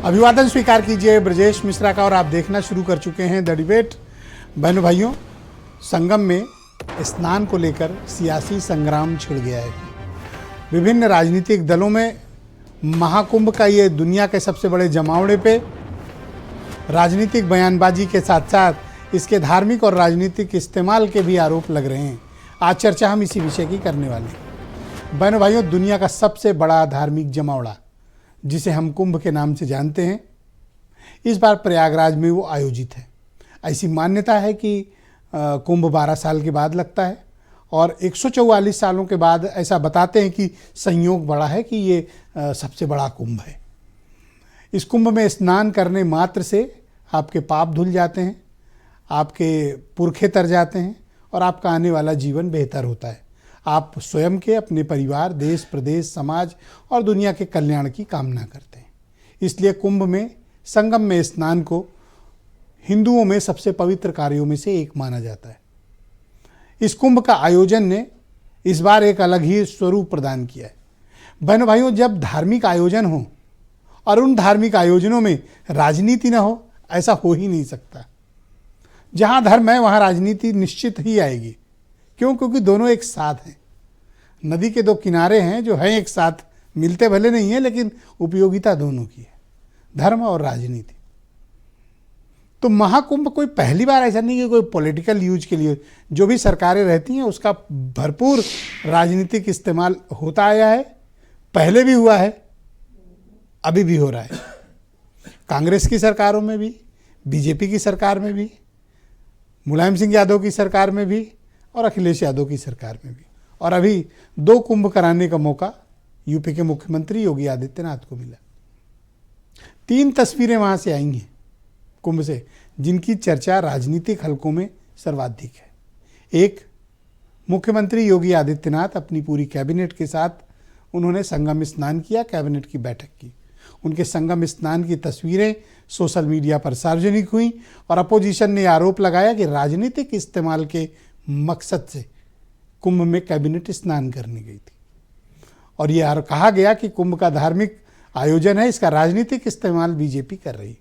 अभिवादन स्वीकार कीजिए ब्रजेश मिश्रा का और आप देखना शुरू कर चुके हैं द डिबेट। बहनों भाइयों, संगम में स्नान को लेकर सियासी संग्राम छिड़ गया है। विभिन्न राजनीतिक दलों में महाकुंभ का ये दुनिया के सबसे बड़े जमावड़े पे राजनीतिक बयानबाजी के साथ साथ इसके धार्मिक और राजनीतिक इस्तेमाल के भी आरोप लग रहे हैं। आज चर्चा हम इसी विषय की करने वाले हैं। बहनों भाइयों, दुनिया का सबसे बड़ा धार्मिक जमावड़ा जिसे हम कुंभ के नाम से जानते हैं, इस बार प्रयागराज में वो आयोजित है। ऐसी मान्यता है कि कुंभ 12 साल के बाद लगता है और 144 सालों के बाद ऐसा बताते हैं कि संयोग बड़ा है कि ये सबसे बड़ा कुंभ है। इस कुंभ में स्नान करने मात्र से आपके पाप धुल जाते हैं, आपके पुरखे तर जाते हैं और आपका आने वाला जीवन बेहतर होता है। आप स्वयं के, अपने परिवार, देश, प्रदेश, समाज और दुनिया के कल्याण की कामना करते हैं। इसलिए कुंभ में संगम में स्नान को हिंदुओं में सबसे पवित्र कार्यों में से एक माना जाता है। इस कुंभ का आयोजन ने इस बार एक अलग ही स्वरूप प्रदान किया है। बहनों भाइयों, जब धार्मिक आयोजन हो और उन धार्मिक आयोजनों में राजनीति न हो, ऐसा हो ही नहीं सकता। जहां धर्म है वहां राजनीति निश्चित ही आएगी। क्यों? क्योंकि दोनों एक साथ हैं। नदी के दो किनारे हैं जो हैं एक साथ, मिलते भले नहीं है लेकिन उपयोगिता दोनों की है, धर्म और राजनीति। तो महाकुंभ कोई पहली बार ऐसा नहीं कि कोई पॉलिटिकल यूज के लिए, जो भी सरकारें रहती हैं उसका भरपूर राजनीतिक इस्तेमाल होता आया है। पहले भी हुआ है, अभी भी हो रहा है। कांग्रेस की सरकारों में भी, बीजेपी की सरकार में भी, मुलायम सिंह यादव की सरकार में भी और अखिलेश यादव की सरकार में भी। और अभी 2 कुंभ कराने का मौका यूपी के मुख्यमंत्री योगी आदित्यनाथ को मिला। 3 तस्वीरें वहां से आई हैं कुंभ से, जिनकी चर्चा राजनीतिक हलकों में सर्वाधिक है। एक, मुख्यमंत्री योगी आदित्यनाथ अपनी पूरी कैबिनेट के साथ उन्होंने संगम स्नान किया, कैबिनेट की बैठक की। उनके संगम स्नान की तस्वीरें सोशल मीडिया पर सार्वजनिक हुई और अपोजिशन ने आरोप लगाया कि राजनीतिक इस्तेमाल के मकसद से कुंभ में कैबिनेट स्नान करने गई थी। और यह कहा गया कि कुंभ का धार्मिक आयोजन है, इसका राजनीतिक इस्तेमाल बीजेपी कर रही।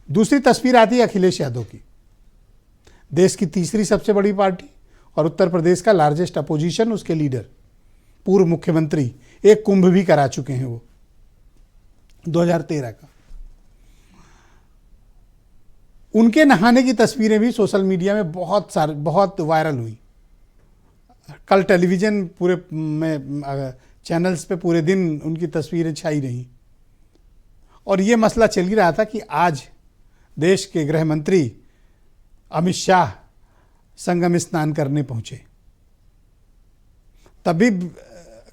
दूसरी तस्वीर आती है अखिलेश यादव की, देश की तीसरी सबसे बड़ी पार्टी और उत्तर प्रदेश का लार्जेस्ट अपोजिशन, उसके लीडर, पूर्व मुख्यमंत्री, एक कुंभ भी करा चुके हैं वो 2013 का। उनके नहाने की तस्वीरें भी सोशल मीडिया में बहुत वायरल हुई। कल टेलीविज़न पूरे में चैनल्स पे पूरे दिन उनकी तस्वीरें छाई रहीं और ये मसला चल ही रहा था कि आज देश के गृह मंत्री अमित शाह संगम स्नान करने पहुंचे। तभी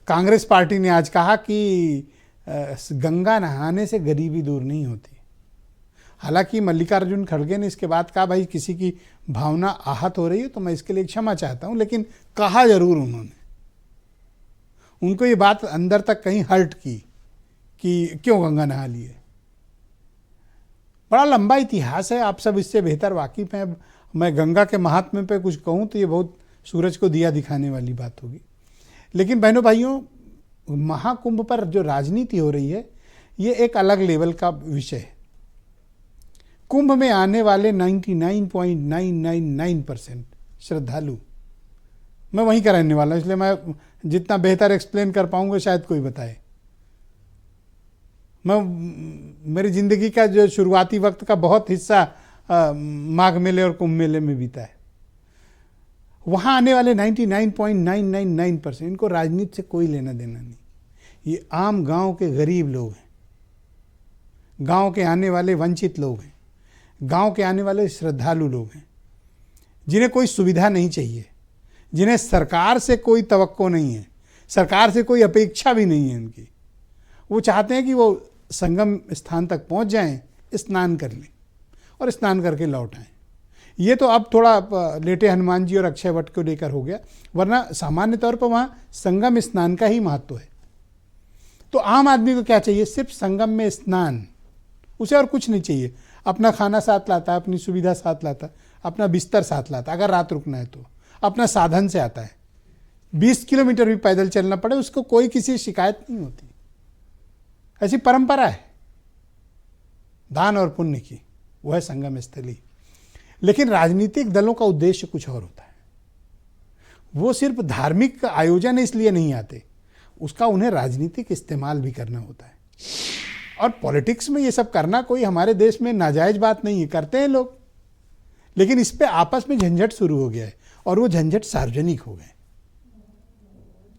कांग्रेस पार्टी ने आज कहा कि गंगा नहाने से गरीबी दूर नहीं होती। हालांकि मल्लिकार्जुन खड़गे ने इसके बाद कहा, भाई किसी की भावना आहत हो रही है तो मैं इसके लिए क्षमा चाहता हूं, लेकिन कहा जरूर उन्होंने। उनको ये बात अंदर तक कहीं हर्ट की कि क्यों गंगा नहा लिए। बड़ा लंबा इतिहास है, आप सब इससे बेहतर वाकिफ हैं। मैं गंगा के महात्म्य पे कुछ कहूँ तो ये बहुत सूरज को दिया दिखाने वाली बात होगी। लेकिन बहनों भाइयों, महाकुंभ पर जो राजनीति हो रही है ये एक अलग लेवल का विषय है। कुंभ में आने वाले 99.999% श्रद्धालु, मैं वहीं का रहने वाला हूं, इसलिए मैं जितना बेहतर एक्सप्लेन कर पाऊंगा शायद कोई बताए। मैं मेरी जिंदगी का जो शुरुआती वक्त का बहुत हिस्सा माघ मेले और कुंभ मेले में बीता है। वहां आने वाले 99.999% इनको राजनीति से कोई लेना देना नहीं। ये आम गांव के गरीब लोग हैं, गांव के आने वाले वंचित लोग हैं, गांव के आने वाले श्रद्धालु लोग हैं, जिन्हें कोई सुविधा नहीं चाहिए, जिन्हें सरकार से कोई तवक्को नहीं है, सरकार से कोई अपेक्षा भी नहीं है उनकी। वो चाहते हैं कि वो संगम स्थान तक पहुंच जाएं, स्नान कर लें और स्नान करके लौट आएं। ये तो अब थोड़ा लेटे हनुमान जी और अक्षय वट को लेकर हो गया, वरना सामान्य तौर पर वहाँ संगम स्नान का ही महत्व है। तो आम आदमी को क्या चाहिए? सिर्फ संगम में स्नान, उसे और कुछ नहीं चाहिए। अपना खाना साथ लाता है, अपनी सुविधा साथ लाता है, अपना बिस्तर साथ लाता है, अगर रात रुकना है तो अपना साधन से आता है। 20 किलोमीटर भी पैदल चलना पड़े उसको कोई किसी शिकायत नहीं होती। ऐसी परंपरा है। दान और पुण्य की, वो है संगम स्थली। लेकिन राजनीतिक दलों का उद्देश्य कुछ और होता है। वो सिर्फ धार्मिक आयोजन इसलिए नहीं आते, उसका उन्हें राजनीतिक इस्तेमाल भी करना होता है। और पॉलिटिक्स में ये सब करना कोई हमारे देश में नाजायज बात नहीं है, करते हैं लोग, लेकिन इस पे आपस में झंझट शुरू हो गया है और वो झंझट सार्वजनिक हो गए।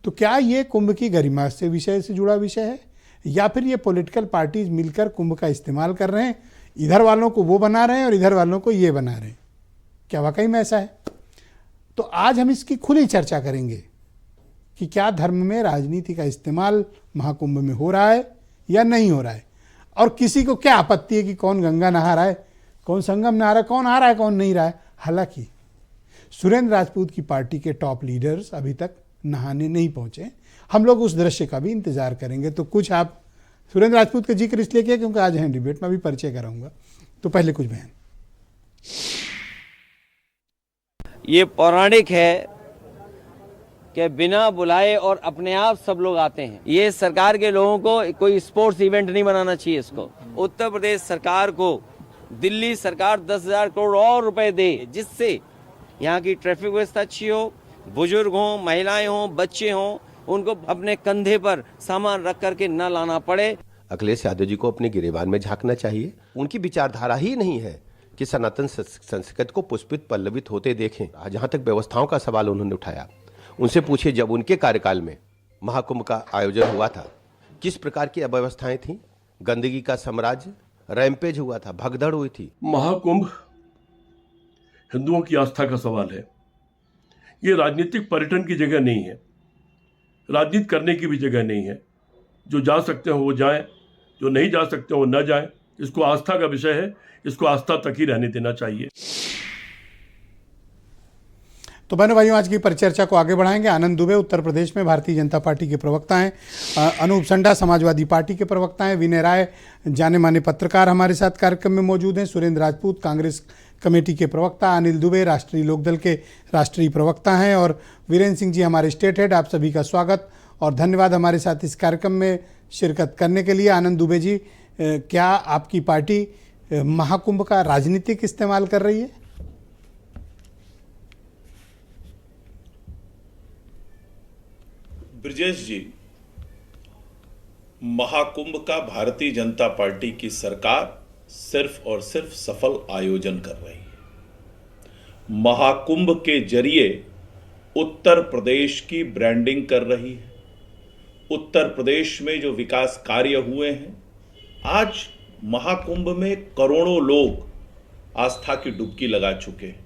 तो क्या ये कुंभ की गरिमा से विषय से जुड़ा विषय है, या फिर ये पॉलिटिकल पार्टीज मिलकर कुंभ का इस्तेमाल कर रहे हैं, इधर वालों को वो बना रहे हैं और इधर वालों को ये बना रहे हैं? क्या वाकई में ऐसा है? तो आज हम इसकी खुली चर्चा करेंगे कि क्या धर्म में राजनीति का इस्तेमाल महाकुंभ में हो रहा है या नहीं हो रहा है, और किसी को क्या आपत्ति है कि कौन गंगा नहा रहा है, कौन संगम नहा रहा है, कौन आ रहा है, कौन नहीं रहा है। हालांकि सुरेंद्र राजपूत की पार्टी के टॉप लीडर्स अभी तक नहाने नहीं पहुंचे। हम लोग उस दृश्य का भी इंतजार करेंगे। तो कुछ आप सुरेंद्र राजपूत का जिक्र इसलिए किया क्योंकि आज हैं डिबेट में, भी परिचय कराऊंगा। तो पहले कुछ बयान। ये पौराणिक है कि बिना बुलाए और अपने आप सब लोग आते हैं। ये सरकार के लोगों को कोई स्पोर्ट्स इवेंट नहीं बनाना चाहिए इसको। उत्तर प्रदेश सरकार को दिल्ली सरकार 10,000 करोड़ और रुपए दे, जिससे यहाँ की ट्रैफिक व्यवस्था अच्छी हो, बुजुर्ग हों, महिलाएं हों, बच्चे हों, उनको अपने कंधे पर सामान रख करके न लाना पड़े। अखिलेश यादव जी को अपने गिरेबान में झांकना चाहिए। उनकी विचारधारा ही नहीं है कि सनातन संस्कृति को पुष्पित पल्लवित होते देखें। जहां तक व्यवस्थाओं का सवाल उन्होंने उठाया, उनसे पूछिए जब उनके कार्यकाल में महाकुंभ का आयोजन हुआ था किस प्रकार की अव्यवस्थाएं थी, गंदगी का साम्राज्य, रैंपेज हुआ था, भगदड़ हुई थी। महाकुंभ हिंदुओं की आस्था का सवाल है। ये राजनीतिक पर्यटन की जगह नहीं है, राजनीति करने की भी जगह नहीं है। जो जा सकते हो वो जाएं, जो नहीं जा सकते हो वो न जाएं। इसको आस्था का विषय है, इसको आस्था तक ही रहने देना चाहिए। तो बहनों भाइयों, आज की परिचर्चा को आगे बढ़ाएंगे। आनंद दुबे उत्तर प्रदेश में भारतीय जनता पार्टी के प्रवक्ता हैं, अनूप संडा समाजवादी पार्टी के प्रवक्ता हैं, विनय राय जाने माने पत्रकार हमारे साथ कार्यक्रम में मौजूद हैं, सुरेंद्र राजपूत कांग्रेस कमेटी के प्रवक्ता, अनिल दुबे राष्ट्रीय लोकदल के राष्ट्रीय प्रवक्ता हैं, और वीरेंद्र सिंह जी हमारे स्टेट हेड। आप सभी का स्वागत और धन्यवाद हमारे साथ इस कार्यक्रम में शिरकत करने के लिए। आनंद दुबे जी, क्या आपकी पार्टी महाकुंभ का राजनीतिक इस्तेमाल कर रही है? ब्रजेश जी, महाकुंभ का भारतीय जनता पार्टी की सरकार सिर्फ और सिर्फ सफल आयोजन कर रही है। महाकुंभ के जरिए उत्तर प्रदेश की ब्रांडिंग कर रही है। उत्तर प्रदेश में जो विकास कार्य हुए हैं, आज महाकुंभ में करोड़ों लोग आस्था की डुबकी लगा चुके हैं,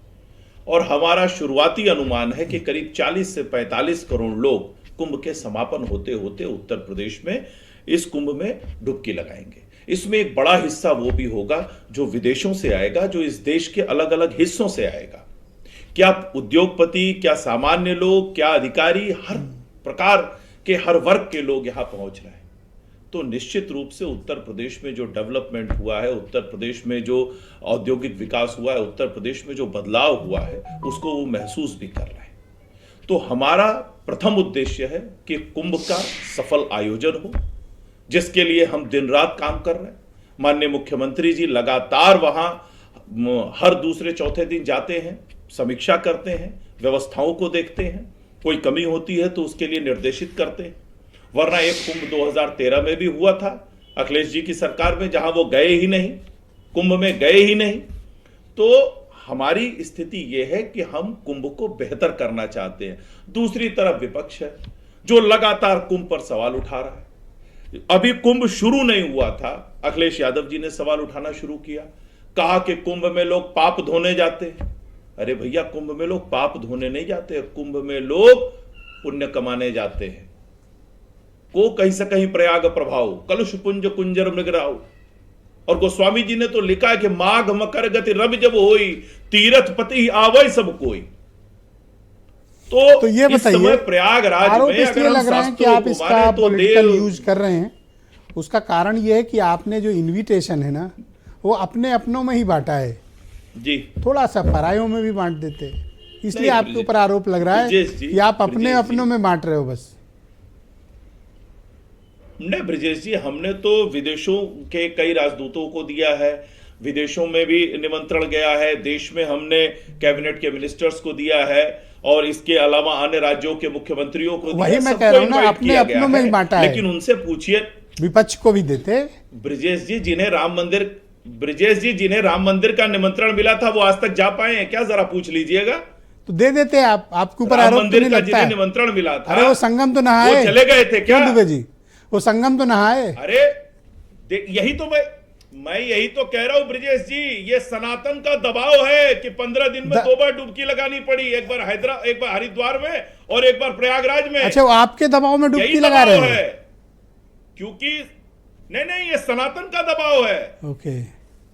और हमारा शुरुआती अनुमान है कि करीब 40 से 45 करोड़ लोग कुंभ के समापन होते होते उत्तर प्रदेश में इस कुंभ में डुबकी लगाएंगे। इसमें एक बड़ा हिस्सा वो भी होगा जो विदेशों से आएगा, जो इस देश के अलग अलग हिस्सों से आएगा। क्या उद्योगपति, क्या सामान्य लोग, क्या अधिकारी, हर प्रकार के हर वर्ग के लोग यहां पहुंच रहे हैं। तो निश्चित रूप से उत्तर प्रदेश में जो डेवलपमेंट हुआ है, उत्तर प्रदेश में जो औद्योगिक विकास हुआ है, उत्तर प्रदेश में जो बदलाव हुआ है, उसको वो महसूस भी कर रहे हैं। तो हमारा प्रथम उद्देश्य है कि कुंभ का सफल आयोजन हो, जिसके लिए हम दिन रात काम कर रहे हैं। माननीय मुख्यमंत्री जी लगातार वहां हर दूसरे चौथे दिन जाते हैं, समीक्षा करते हैं, व्यवस्थाओं को देखते हैं, कोई कमी होती है तो उसके लिए निर्देशित करते हैं। वरना एक कुंभ 2013 में भी हुआ था अखिलेश जी की सरकार में, जहां वो गए ही नहीं, कुंभ में गए ही नहीं। तो हमारी स्थिति यह है कि हम कुंभ को बेहतर करना चाहते हैं। दूसरी तरफ विपक्ष है जो लगातार कुंभ पर सवाल उठा रहा है। अभी कुंभ शुरू नहीं हुआ था, अखिलेश यादव जी ने सवाल उठाना शुरू किया, कहा कि कुंभ में लोग पाप धोने जाते हैं। अरे भैया, कुंभ में लोग पाप धोने नहीं जाते, कुंभ में लोग पुण्य कमाने जाते हैं। को कहीं से कहीं प्रयाग प्रभाव, कलुष पुंज कुंजर मृगराव। और गोस्वामी जी ने तो लिखा है कि माघ मकर गति रवि जब होई, तीर्थ पति आवै सब कोई। तो ये बताइए, प्रयागराज में इसलिए लग रहा है कि आप इसका पॉलिटिकल यूज कर रहे हैं, उसका कारण यह है कि आपने जो इनविटेशन है ना, वो अपने अपनों में ही बांटा है जी, थोड़ा सा परायों में भी बांट देते, इसलिए आपके ऊपर आरोप लग रहा है कि आप अपने अपनों में बांट रहे हो बस। नहीं ब्रिजेश जी, हमने तो विदेशों के कई राजदूतों को दिया है, विदेशों में भी निमंत्रण गया है, देश में हमने कैबिनेट के मिनिस्टर्स को दिया है और इसके अलावा अन्य राज्यों के मुख्यमंत्रियों को दिया वही है, मैं सबको कह रहा हूं ना, invite अपने किया अपनों गया में है। ही बांटा है। लेकिन उनसे पूछिए, विपक्ष को भी देते। ब्रिजेश जी जिन्हें राम मंदिर का निमंत्रण मिला था वो आज तक जा पाए हैं क्या? जरा पूछ लीजिएगा। तो दे देते आप, आपके ऊपर राम आरोप तो मंदिर नहीं का लगता जिन्हें है? निमंत्रण मिला था, अरे वो संगम तो नहाए, वो चले गए थे क्या? क्यों दुबे जी, वो संगम तो नहाए। अरे यही तो मैं यही तो कह रहा हूं ब्रिजेश जी, ये सनातन का दबाव है कि 15 दिन में 2 बार डुबकी लगानी पड़ी, एक बार हरिद्वार में और एक बार प्रयागराज में। अच्छा, वो आपके दबाव में डुबकी यही लगा दबाव रहे है, हैं? क्योंकि नहीं ये सनातन का दबाव है, ओके,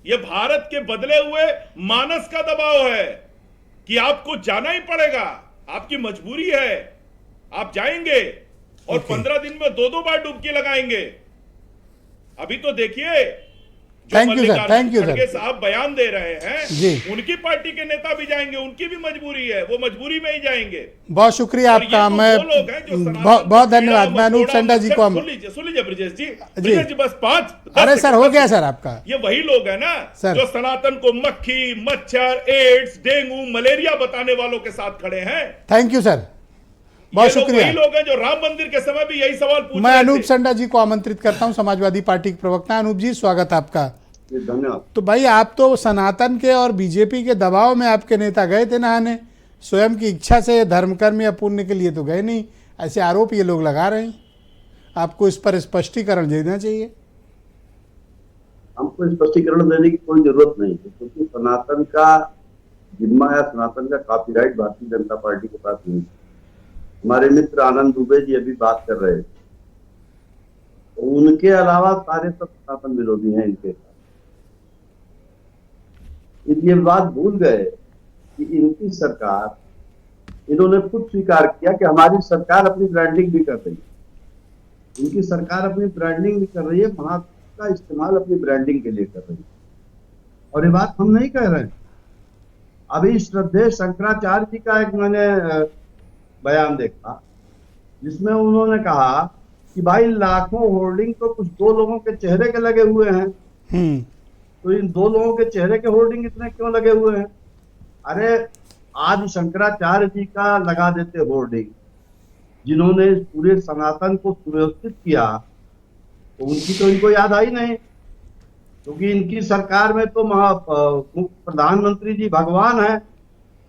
ये भारत के बदले हुए मानस का दबाव है कि आपको जाना ही पड़ेगा, आपकी मजबूरी है, आप जाएंगे और 15 दिन में 2 बार डुबकी लगाएंगे। अभी तो देखिए thank you sir, thank you खड़गे सर। साहब बयान दे रहे हैं जी। उनकी पार्टी के नेता भी जाएंगे, उनकी भी मजबूरी है, वो मजबूरी में ही जाएंगे। बहुत शुक्रिया और ये आपका। तो मैं वो लोग हैं जो सनातन बहुत बहुत को धन्यवाद। कीड़ा, मैं अनूप मकोड़ा, संडा जी को सुन लीजिए ब्रिजेश जी, बस 5 अरे सर हो गया सर आपका। ये वही लोग हैं ना सर। जो सनातन को मक्खी, मच्छर, एड्स, डेंगू, मलेरिया बताने वालों के साथ खड़े हैं। थैंक यू सर, बहुत शुक्रिया। वही लोग हैं जो राम मंदिर के समय भी यही सवाल पूछ मैं रहे अनूप थे। संडा जी को आमंत्रित करता हूं, समाजवादी पार्टी के प्रवक्ता। अनूप जी, स्वागत आपका। धन्यवाद। तो भाई, आप तो सनातन के और बीजेपी के दबाव में आपके नेता गए थे नहाने, स्वयं की इच्छा से धर्म कर्म या पुण्य के लिए तो गए नहीं, ऐसे आरोप ये लोग लगा रहे हैं। आपको इस पर स्पष्टीकरण देना चाहिए। हमको स्पष्टीकरण देने की कोई जरूरत नहीं है, क्योंकि सनातन का जिम्मा या सनातन का कॉपीराइट भारतीय जनता पार्टी के पास नहीं है। हमारे मित्र आनंद दुबे जी अभी बात कर रहे थे, उनके अलावा सारे सब सनातन विरोधी हैं इनके साथ। ये बात भूल गए कि इनकी सरकार, इन्होंने खुद स्वीकार किया कि हमारी सरकार अपनी ब्रांडिंग भी कर रही है। इनकी सरकार अपनी ब्रांडिंग भी कर रही है, महात्मा का इस्तेमाल अपनी ब्रांडिंग के लिए कर रही है। और ये बात हम नहीं कह रहे हैं। अभी श्रद्धेय शंकराचार्य जी का एक मैंने बयान देखा, जिसमें उन्होंने कहा कि भाई लाखों होर्डिंग तो कुछ 2 लोगों के चेहरे के लगे हुए हैं, तो इन 2 लोगों के चेहरे के होर्डिंग इतने क्यों लगे हुए हैं? अरे आज शंकराचार्य जी का लगा देते होर्डिंग, जिन्होंने पूरे सनातन को सुव्यवस्थित किया, तो उनकी तो इनको याद आई नहीं, क्योंकि इनकी सरकार में तो प्रधानमंत्री जी भगवान है।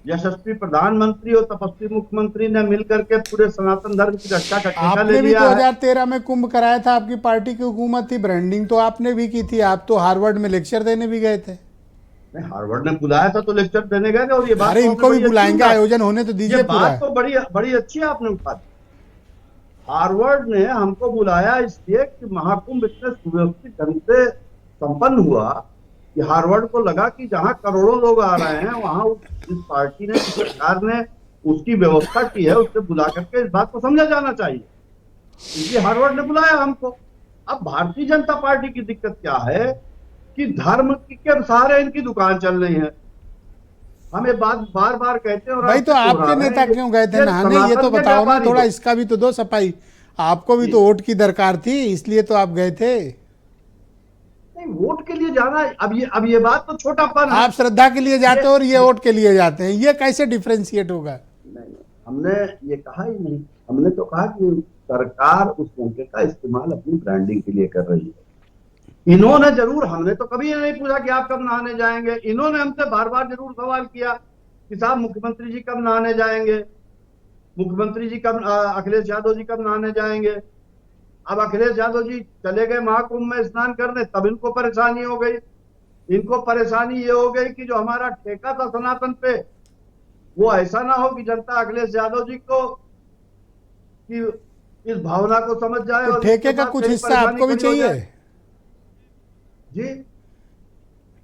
यशस्वी प्रधानमंत्री और तपस्वी मुख्यमंत्री ने मिलकर के पूरे सनातन धर्म की रक्षा का ठेका ले आपने भी लिया है। 2013 में कुंभ कराया था, आपकी पार्टी की हुकूमत थी, ब्रांडिंग तो आपने भी की थी। आप तो हार्वर्ड में लेक्चर देने भी गए थे। नहीं, हार्वर्ड ने बुलाया था तो लेक्चर देने गए थे। और ये बात अरे तो इनको भी बड़ी बुलाएंगे, अच्छी आयोजन होने तो दीजिए ये पूरा। बात तो बड़ी अच्छी आपने उठा दी। हार्वर्ड ने हमको बुलाया इसलिए कि महाकुंभ इतने सुव्यवस्थित ढंग से संपन्न हुआ कि हार्वर्ड को लगा कि जहां करोड़ों लोग आ रहे हैं, वहां जिस पार्टी ने, जिस सरकार ने उसकी व्यवस्था की है, उससे बुला करके इस बात को समझा जाना चाहिए। इसलिए हार्वर्ड ने बुलाया हमको। अब भारतीय जनता पार्टी की दिक्कत क्या है कि धर्म के सहारे इनकी दुकान चल रही है। हम ये बात बार बार कहते हैं। और भाई तो आपके नेता क्यों गए थे नहाने, ये तो बताओ ना थोड़ा, इसका भी तो दो सफाई। आपको भी तो वोट की दरकार थी, इसलिए तो आप गए थे। नहीं, वोट के लिए जाना, अब ये बात तो छोटापन है। आप श्रद्धा के लिए जाते हो और ये वोट के लिए जाते हैं, ये कैसे डिफरेंशिएट होगा? नहीं, हमने ये कहा ही नहीं। हमने तो कहा कि सरकार उस मौके का इस्तेमाल अपनी ब्रांडिंग के लिए कर रही है। इन्होंने जरूर, हमने तो कभी ये नहीं पूछा कि आप कब नहाने जाएंगे। इन्होंने हमसे बार बार जरूर सवाल किया कि साहब मुख्यमंत्री जी कब नहाने जाएंगे, मुख्यमंत्री जी कब, अखिलेश यादव जी कब नहाने जाएंगे। अब अखिलेश यादव जी चले गए महाकुंभ में स्नान करने, तब इनको परेशानी हो गई। इनको परेशानी ये हो गई कि जो हमारा ठेका था सनातन पे, वो ऐसा ना हो कि जनता अखिलेश यादव जी को कि इस भावना को समझ जाए। तो और ठेके का कुछ हिस्सा आपको भी चाहिए जी,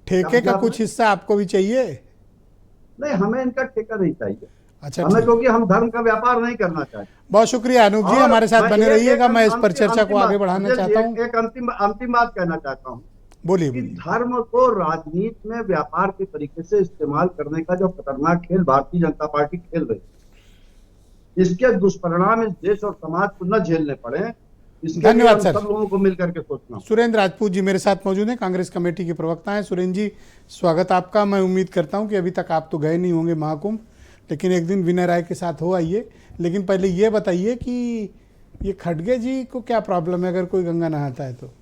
ठेके का कुछ हिस्सा आपको भी चाहिए? नहीं, हमें इनका ठेका नहीं चाहिए। अच्छा, हमें, क्योंकि हम धर्म का व्यापार नहीं करना चाहते। बहुत शुक्रिया अनूप जी, हमारे साथ बने रहिएगा। मैं इस पर चर्चा को आगे बढ़ाना चाहता हूँ। एक अंतिम बात कहना चाहता हूँ। बोलिए कि बोलिए। धर्म को राजनीति में व्यापार के तरीके से इस्तेमाल करने का जो खतरनाक खेल भारतीय जनता पार्टी खेल रही है, इसके दुष्परिणाम इस देश और समाज को न झेलने पड़े, इसके धन्यवाद लिए हम सर। सब लोगों को मिलकर के सोचना होगा। सुरेंद्र राजपूत जी मेरे साथ मौजूद हैं, कांग्रेस कमेटी के प्रवक्ता हैं। सुरेंद्र जी, स्वागत आपका। मैं उम्मीद करता हूं कि अभी तक आप तो गए नहीं होंगे महाकुंभ, लेकिन एक दिन विनय राय के साथ हो आइए। लेकिन पहले ये बताइए कि ये खड़गे जी को क्या प्रॉब्लम है अगर कोई गंगा नहाता है तो?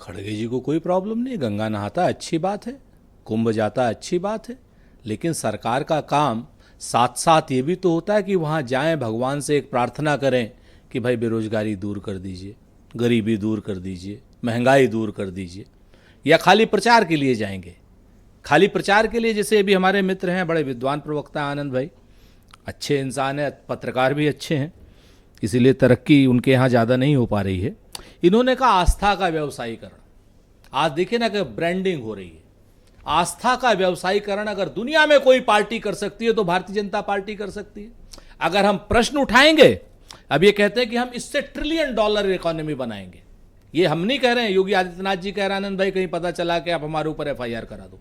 खड़गे जी को कोई प्रॉब्लम नहीं, गंगा नहाता अच्छी बात है, कुंभ जाता अच्छी बात है, लेकिन सरकार का काम साथ साथ ये भी तो होता है कि वहाँ जाएं, भगवान से एक प्रार्थना करें कि भाई बेरोजगारी दूर कर दीजिए, गरीबी दूर कर दीजिए, महंगाई दूर कर दीजिए। या खाली प्रचार के लिए जाएंगे? खाली प्रचार के लिए, जैसे अभी हमारे मित्र हैं, बड़े विद्वान प्रवक्ता आनंद भाई, अच्छे इंसान है, पत्रकार भी अच्छे हैं, इसीलिए तरक्की उनके यहाँ ज़्यादा नहीं हो पा रही है। इन्होंने कहा आस्था का व्यवसायीकरण। आज देखिए ना कि ब्रांडिंग हो रही है। आस्था का व्यवसायीकरण अगर दुनिया में कोई पार्टी कर सकती है तो भारतीय जनता पार्टी कर सकती है। अगर हम प्रश्न उठाएंगे, अब ये कहते हैं कि हम इससे $1 ट्रिलियन इकोनॉमी बनाएंगे, ये हम नहीं कह रहे हैं, योगी आदित्यनाथ जी कह रहे हैं, आनंद भाई कहीं पता चला कि आप हमारे ऊपर FIR करा दो,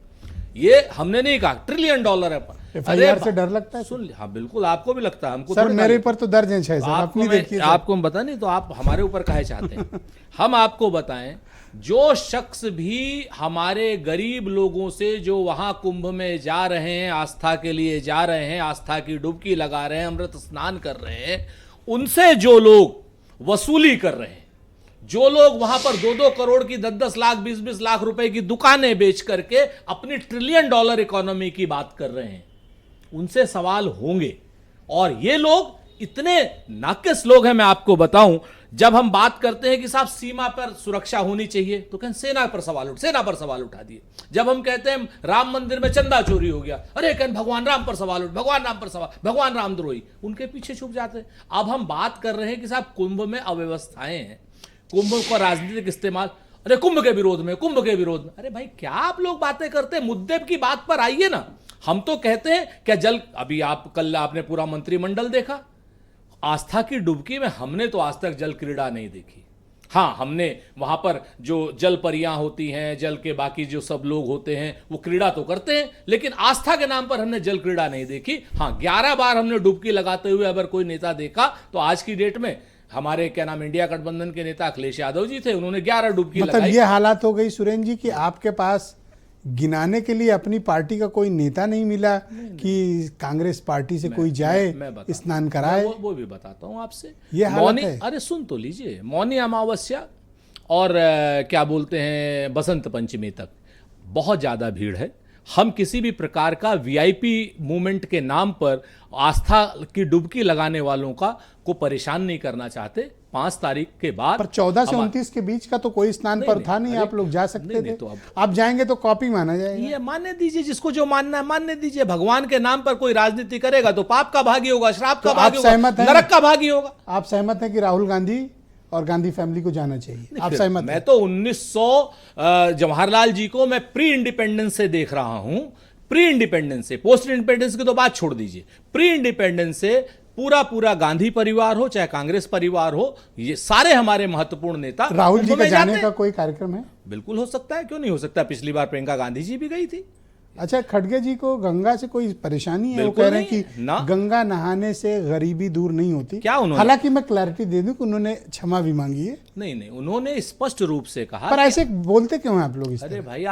ये हमने नहीं कहा। $1 ट्रिलियन है। FIR से डर लगता है? सुन, हाँ बिल्कुल, आपको भी लगता है, हमको सर थोड़ी मेरे ना- ऊपर तो दर्ज है 6 सर, अपनी देखिए सर। आपको हम बता नहीं तो आप हमारे ऊपर काहे चाहते हैं? हम आपको बताएं, जो शख्स भी हमारे गरीब लोगों से जो वहां कुंभ में जा रहे हैं, आस्था के लिए जा रहे हैं, आस्था की डुबकी लगा रहे हैं, अमृत स्नान कर रहे हैं, उनसे जो लोग वसूली कर रहे हैं, जो लोग वहां पर 2-2 करोड़ की, 10-10 लाख, 20-20 लाख रुपए की दुकानें बेच करके अपनी $1 ट्रिलियन इकोनॉमी की बात कर रहे हैं, उनसे सवाल होंगे। और ये लोग इतने नाकिस लोग हैं, मैं आपको बताऊं, जब हम बात करते हैं कि साहब सीमा पर सुरक्षा होनी चाहिए तो कहते सेना पर सवाल उठा दिए। जब हम कहते हैं राम मंदिर में चंदा चोरी हो गया, अरे कहते भगवान राम पर सवाल, भगवान रामद्रोही, उनके पीछे छुप जाते हैं। अब हम बात कर रहे हैं कि साहब कुंभ में अव्यवस्थाएं हैं, कुंभ का राजनीतिक इस्तेमाल, अरे कुंभ के विरोध में। अरे भाई क्या आप लोग बातें करते हैं? मुद्दे की बात पर आइए ना। हम तो कहते हैं क्या जल, अभी कल आपने पूरा मंत्रिमंडल देखा, आस्था की डुबकी में हमने तो आज तक जल क्रीड़ा नहीं देखी। हाँ, हमने वहां पर जो जल परियां होती हैं, जल के बाकी जो सब लोग होते हैं वो क्रीड़ा तो करते हैं, लेकिन आस्था के नाम पर हमने जल क्रीड़ा नहीं देखी। हाँ, 11 बार हमने डुबकी लगाते हुए अगर कोई नेता देखा तो आज की डेट में हमारे क्या नाम इंडिया गठबंधन के नेता अखिलेश यादव जी थे, उन्होंने 11 डुबकी मतलब लगाई। ये हालात हो गई सुरेंद्र जी कि आपके पास गिनाने के लिए अपनी पार्टी का कोई नेता नहीं मिला कि कांग्रेस पार्टी से कोई जाए, मैं बताता स्नान कराए? वो भी बताता हूं आपसे। ये हालत है। अरे सुन तो लीजिए, मौनी अमावस्या और क्या बोलते हैं बसंत पंचमी तक बहुत ज्यादा भीड़ है। हम किसी भी प्रकार का VIP मूवमेंट के नाम पर आस्था की डुबकी लगाने वालों को परेशान नहीं करना चाहते। 5 तारीख के बाद, पर 14 से 29 के बीच का तो कोई स्नान पर था नहीं, आप लोग जा सकते थे। तो आप जाएंगे तो कॉपी माना जाएगा। ये मानने दीजिए, जिसको जो मानना है मानने दीजिए। भगवान के नाम पर कोई राजनीति करेगा तो पाप का भागी होगा, श्राप का तो भागी आप होगा, सहमत हैं? नरक का भागी होगा। आप सहमत हैं कि राहुल गांधी और गांधी फैमिली को जाना चाहिए? आप सहमत मैं हैं? तो 1900 जवाहरलाल जी को मैं प्री इंडिपेंडेंस से देख रहा हूं। प्री इंडिपेंडेंस से, पोस्ट इंडिपेंडेंस की तो बात छोड़ दीजिए, प्री इंडिपेंडेंस से पूरा गांधी परिवार हो चाहे कांग्रेस परिवार हो, ये सारे हमारे महत्वपूर्ण नेता राहुल जी कुंभ का में जाने जाते का हैं। कोई कार्यक्रम है? बिल्कुल हो सकता है, क्यों नहीं हो सकता। पिछली बार प्रियंका गांधी जी भी गई थी। अच्छा, खड़गे जी को गंगा से कोई परेशानी है? वो बिल्कुल कह रहे हैं नहीं कि है, ना। गंगा नहाने से गरीबी दूर नहीं होती। क्या उन्होंने- हालांकि मैं क्लैरिटी दे दूं कि उन्होंने क्षमा भी मांगी है, नहीं, उन्होंने स्पष्ट रूप से कहा। पर ऐसे बोलते क्यों हैं आप लोग इस अरे तरह? भाई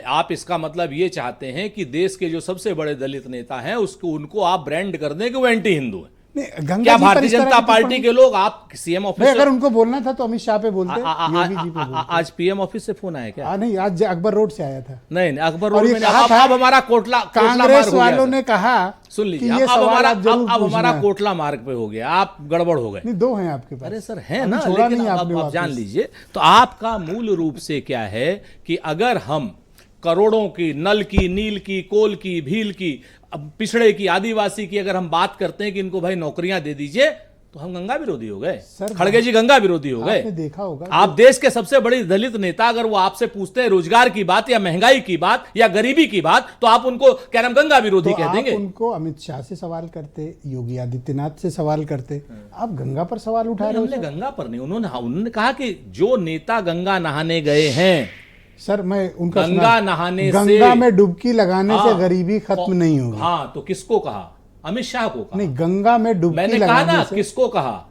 आप इसका मतलब ये चाहते हैं कि देश के जो सबसे बड़े दलित नेता हैं उनको आप ब्रांड कर दें कि वो एंटी हिंदू है। नहीं, गंगा क्या जी पर भारतीय इस तरह जनता की पार्टी टिप्पणी- के लोग आप CM नहीं, ऑफिस अगर उनको बोलना था तो अमित शाह पे बोलते, योगी जी पे बोलते। आज PM ऑफिस से फोन आया क्या? नहीं, आज अकबर रोड से आया था। नहीं, अकबर और रोड ये में कहा था, अब हमारा कोटला कांग्रेस मार्ग हो गया वालों सर। ने कहा सुन कि लीजिए, ये अब सवाल हमारा आप जरूर अब हमारा पूछना। कोटला मार्ग पे हो गया, आप गड़बड़ हो गए। नहीं, 2 हैं आपके पास। अरे सर है अभी ना, छोड़ा लेकिन नहीं अब आपने आप जान वापस। लीजिए तो आपका मूल रूप से क्या है कि अगर हम करोड़ों की, नल की, नील की, कोल की, भील की, अब पिछड़े की, आदिवासी की अगर हम बात करते हैं कि इनको भाई नौकरियां दे दीजिए तो हम गंगा विरोधी हो गए। सर, खड़गे जी गंगा विरोधी हो गए। आपने देखा होगा आप देश के सबसे बड़ी दलित नेता, अगर वो आपसे पूछते हैं रोजगार की बात या महंगाई की बात या गरीबी की बात, तो आप उनको क्या नाम गंगा विरोधी तो कह आप देंगे। उनको अमित शाह से सवाल करते, योगी आदित्यनाथ से सवाल करते, आप गंगा पर सवाल उठा नहीं, रहे हो हमने सर? गंगा पर नहीं, उन्होंने कहा कि जो नेता गंगा नहाने गए हैं, सर मैं उनका गंगा सुना- नहाने गंगा से- में डुबकी लगाने से हाँ, गरीबी खत्म नहीं होगी। हाँ, तो किसको कहा? अमित शाह को कहा। नहीं, गंगा में डुबकी मैंने कहा लगाने ना से किसको कहा?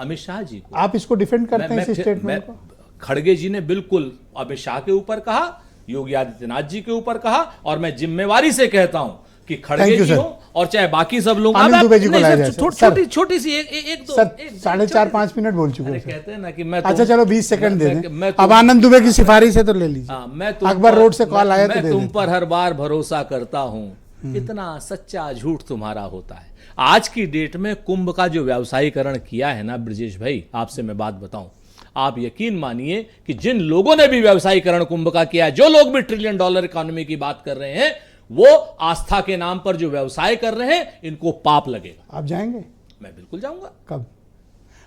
अमित शाह जी को। आप इसको डिफेंड करते हैं इस स्टेटमेंट को? खड़गे जी ने बिल्कुल अमित शाह के ऊपर कहा, योगी आदित्यनाथ जी के ऊपर कहा, और मैं जिम्मेवारी से कहता हूं कि खड़गे जी हो और चाहे बाकी सब लोग। आनंद दुबे जी को लाया जाए। छोटी छोटी सी एक दो सर 4.5 मिनट बोल चुके हैं। कहते हैं ना कि मैं अच्छा चलो 20 सेकंड दे दें। अब आनंद दुबे की सिफारिश है तो ले लीजिए। मैं अकबर रोड से कॉल आया तो दे मैं तुम देते। पर हर बार भरोसा करता हूं, इतना सच्चा झूठ तुम्हारा होता है। आज की डेट में कुंभ का जो व्यावसायीकरण किया है ना ब्रजेश भाई, आपसे मैं बात बताऊं, आप यकीन मानिए कि जिन लोगों ने भी व्यवसायीकरण कुंभ का किया है, जो लोग भी $1 ट्रिलियन इकोनॉमी की बात कर रहे हैं, वो आस्था के नाम पर जो व्यवसाय कर रहे हैं, इनको पाप लगेगा। आप जाएंगे? मैं बिल्कुल जाऊंगा। कब?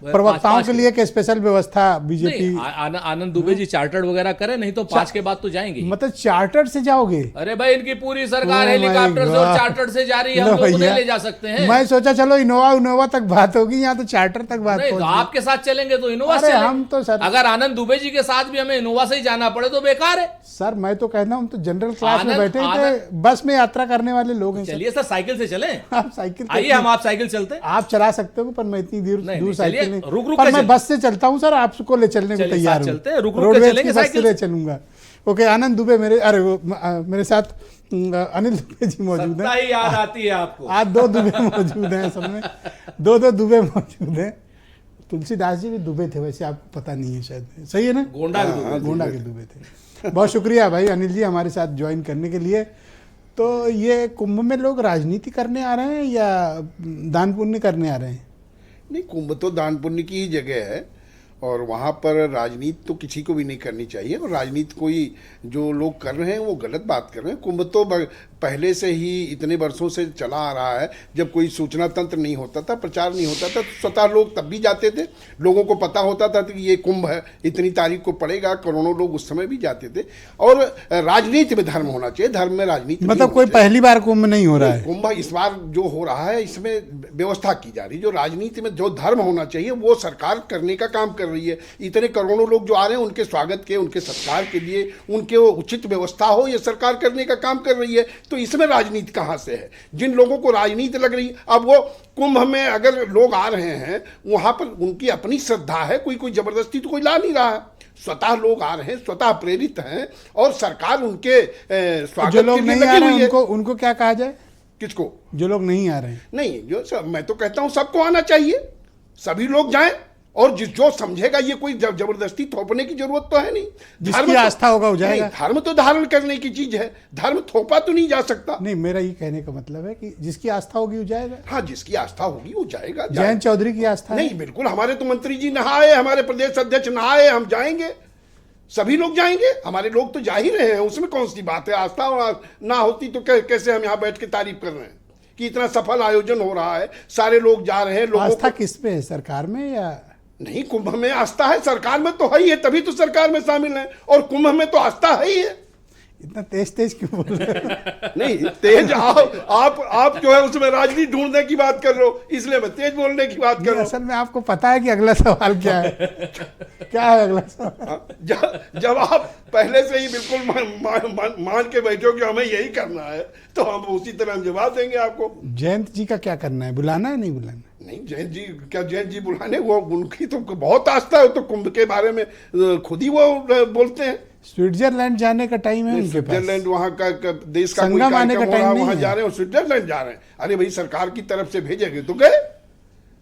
प्रवक्ताओं के लिए एक स्पेशल व्यवस्था बीजेपी। आनंद दुबे जी चार्टर्ड वगैरह करें, नहीं तो 5 के बाद तो जाएंगे। मतलब चार्टर्ड से जाओगे? अरे भाई इनकी पूरी सरकार हेलीकॉप्टर से और चार्टर्ड से जा रही है, हम लोग उन्हें ले जा सकते हैं। मैं सोचा चलो इनोवा तक बात होगी, यहाँ तो चार्टर तक बात नहीं, तो आपके साथ चलेंगे तो इनोवा से चलेंगे। हम तो सर, अगर आनंद दुबे जी के साथ भी हमें इनोवा से ही जाना पड़े तो बेकार है सर। मैं तो कहता हूँ, तो जनरल क्लास में बैठे थे, बस में यात्रा करने वाले लोग हैं। चलिए सर साइकिल से चलें। आप साइकिल, आइए हम आप साइकिल चलते हैं। आप चला सकते हो, पर मैं इतनी दूर साइकिल नहीं। रुक पर मैं बस से चलता हूँ सर, आपको ले चलने को तैयार हूँ। चलते हैं, रुक के रोडवेज चलेंगे, की बस से साइकिल ले चलूंगा। ओके, आनंद दुबे मेरे साथ अनिल दुबे जी मौजूद हैं। ही याद आती है आपको। आज 2 दुबे मौजूद हैं, असल में 2 दुबे मौजूद हैं। तुलसीदास जी भी दुबे थे, वैसे आपको पता नहीं है शायद, सही है ना? गोंडा के दुबे थे। बहुत शुक्रिया भाई अनिल जी हमारे साथ ज्वाइन करने के लिए। तो ये कुंभ में लोग राजनीति करने आ रहे हैं या दान पुण्य करने आ रहे हैं? नहीं, कुंभ तो दान पुण्य की ही जगह है, और वहाँ पर राजनीति तो किसी को भी नहीं करनी चाहिए। और राजनीति कोई जो लोग कर रहे हैं वो गलत बात कर रहे हैं। कुंभ तो पहले से ही इतने वर्षों से चला आ रहा है। जब कोई सूचना तंत्र नहीं होता था, प्रचार नहीं होता था, तो स्वतः लोग तब भी जाते थे। लोगों को पता होता था कि ये कुंभ है, इतनी तारीख को पड़ेगा, करोड़ों लोग उस समय भी जाते थे। और राजनीति में धर्म होना चाहिए, धर्म में राजनीति मतलब कोई पहली बार कुंभ नहीं हो रहा है। कुंभ इस बार जो हो रहा है, इसमें व्यवस्था की जा रही है। जो राजनीति में जो धर्म होना चाहिए वो सरकार करने का काम कर रही है। इतने करोड़ों लोग जो आ रहे हैं, उनके स्वागत के, उनके सत्कार के लिए उनके उचित व्यवस्था हो, ये सरकार करने का काम कर रही है। तो इसमें राजनीति कहाँ से है? जिन लोगों को राजनीति लग रही, अब वो कुंभ में अगर लोग आ रहे हैं, वहां पर उनकी अपनी श्रद्धा है, कोई जबरदस्ती तो कोई ला नहीं रहा है। स्वतः लोग आ रहे हैं, स्वतः प्रेरित हैं, और सरकार उनके स्वागत जो लोग के लिए नहीं आ लगी रहे हुई हैं, है। उनको क्या कहा जाए? किसको? जो लोग नहीं आ रहे हैं। नहीं, मैं तो कहता हूं सबको आना चाहिए, सभी लोग जाएं, और जो समझेगा, ये कोई जबरदस्ती थोपने की जरूरत तो है नहीं। जिसकी आस्था होगा वो जाएगा। धर्म तो धारण करने की चीज है, धर्म थोपा तो नहीं जा सकता। नहीं, मेरा ये कहने का मतलब है कि जिसकी आस्था होगी वो जाएगा। हाँ, जिसकी आस्था होगी वो जाएगा। जयंत चौधरी की आस्था नहीं, बिल्कुल। हमारे तो मंत्री जी नहाए, हमारे प्रदेश अध्यक्ष नहाए, हम जाएंगे, सभी लोग जाएंगे। हमारे लोग तो जा ही रहे हैं, उसमें कौन सी बात है? आस्था ना होती तो कैसे हम यहाँ बैठ के तारीफ कर रहे हैं कि इतना सफल आयोजन हो रहा है, सारे लोग जा रहे हैं। आस्था किस पे है, सरकार में या नहीं? कुंभ में आस्था है, सरकार में तो है ही है, तभी तो सरकार में शामिल है। और कुंभ में तो आस्था है ही है। इतना तेज क्यों बोल रहे हो? नहीं तेज, आप जो है उसमें राजनीति ढूंढने की बात कर रहे हो, इसलिए मैं तेज बोलने की बात कर रहा हूं। असल में आपको पता है कि अगला सवाल क्या है? क्या है अगला सवाल? जब आप पहले से ही बिल्कुल मान के बैठे हो कि हमें यही करना है, तो हम उसी तरह हम जवाब देंगे आपको। जयंत जी का क्या करना है? बुलाना है नहीं बुलाना? नहीं, जयंत जी बुलाने, वो उनकी तो बहुत आस्था है, तो कुंभ के बारे में खुद ही वो बोलते हैं। स्विट्जरलैंड जाने का टाइम है उनके पास। स्विट्जरलैंड वहाँ का देश का कोई कार्यक्रम हो रहा है, वहाँ जा रहे हैं, स्विट्जरलैंड जा रहे हैं। अरे भाई, सरकार की तरफ से भेजेंगे तो गए,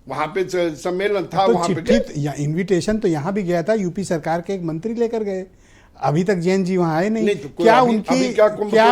वहां पे सम्मेलन था, तो वहां पे गए। या इन्विटेशन तो यहाँ भी गया था, यूपी सरकार के एक मंत्री लेकर गए। अभी तक जैन जी वहां आए नहीं। तो क्या अभी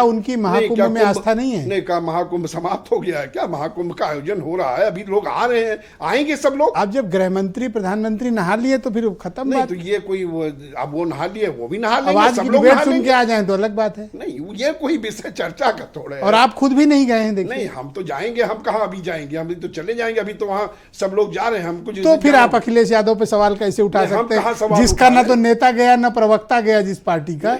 उनकी महाकुंभ में आस्था नहीं है? नहीं, क्या महाकुंभ समाप्त हो गया है? क्या महाकुंभ का आयोजन हो रहा है? अभी लोग आ रहे हैं, आएंगे सब लोग। अब जब गृह मंत्री प्रधानमंत्री नहा लिए तो फिर खत्म नहीं बात। तो ये कोई अब वो नहा लिए, वो भी नहा लेंगे, आवाज सब की लोग डिबेट नहा सुन लेंगे। के आ जाए तो अलग बात है। नहीं, ये कोई विषय चर्चा का थोड़ा है। और आप खुद भी नहीं गए हैं? देखिए, नहीं, हम तो जाएंगे। हम कहाँ अभी जाएंगे? हम तो चले जाएंगे। अभी तो वहाँ सब लोग जा रहे हैं, हम कुछ। तो फिर आप अखिलेश यादव पे सवाल कैसे उठा सकते हैं, जिसका ना तो नेता गया ना प्रवक्ता गया, जिस पार्टी का?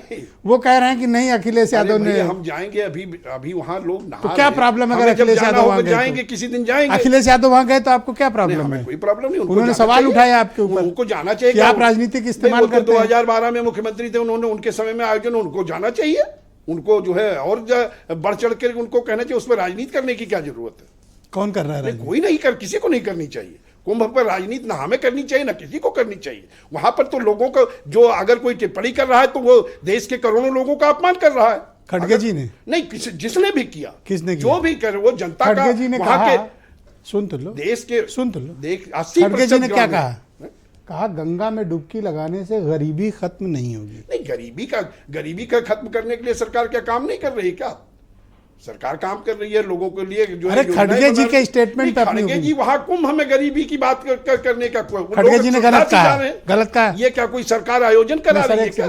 वो कह रहे हैं कि नहीं अखिलेश यादव ने। हम जाएंगे, अभी वहाँ लोग नहा। तो क्या प्रॉब्लम है अगर अखिलेश यादव वहाँ गए? जाएंगे, किसी दिन जाएंगे। अखिलेश यादव वहाँ गए तो आपको क्या प्रॉब्लम है? कोई प्रॉब्लम नहीं। उन्होंने सवाल उठाया आपके ऊपर, उनको जाना चाहिए कि आप राजनीतिक इस्तेमाल करते हैं। 2012 में मुख्यमंत्री थे, उन्होंने उनके समय में आयोजन, उनको जाना चाहिए। उनको जो है और बढ़ चढ़ के उनको कहना चाहिए। उसमें राजनीति करने की क्या जरूरत है? कौन कर रहा है? कोई नहीं किसी को नहीं करनी चाहिए। कुंभ पर राजनीति ना हमें करनी चाहिए ना किसी को करनी चाहिए। वहां पर तो लोगों को, जो अगर कोई टिप्पणी कर रहा है तो वो देश के करोड़ों लोगों का अपमान कर रहा है। खड़गे जी ने नहीं, जिसने भी किया, किसने किया? जो भी करे वो जनता का, खड़गे जी ने वहां कहा, के सुन तो लो, देश के, सुन तो लो, देख खड़गे जी ने 80% क्या ग्रामीण। कहा गंगा में डुबकी लगाने से गरीबी खत्म नहीं होगी। नहीं, गरीबी का खत्म करने के लिए सरकार क्या काम नहीं कर रही? क्या सरकार काम कर रही है लोगों के लिए? जो अरे खड़गे जी के स्टेटमेंट पे अपनी खड़गे जी वहां कुंभ में गरीबी की बात करने का, खड़गे जी ने गलत कहा, गलत कहा। ये क्या कोई सरकार आयोजन करा रही है क्या?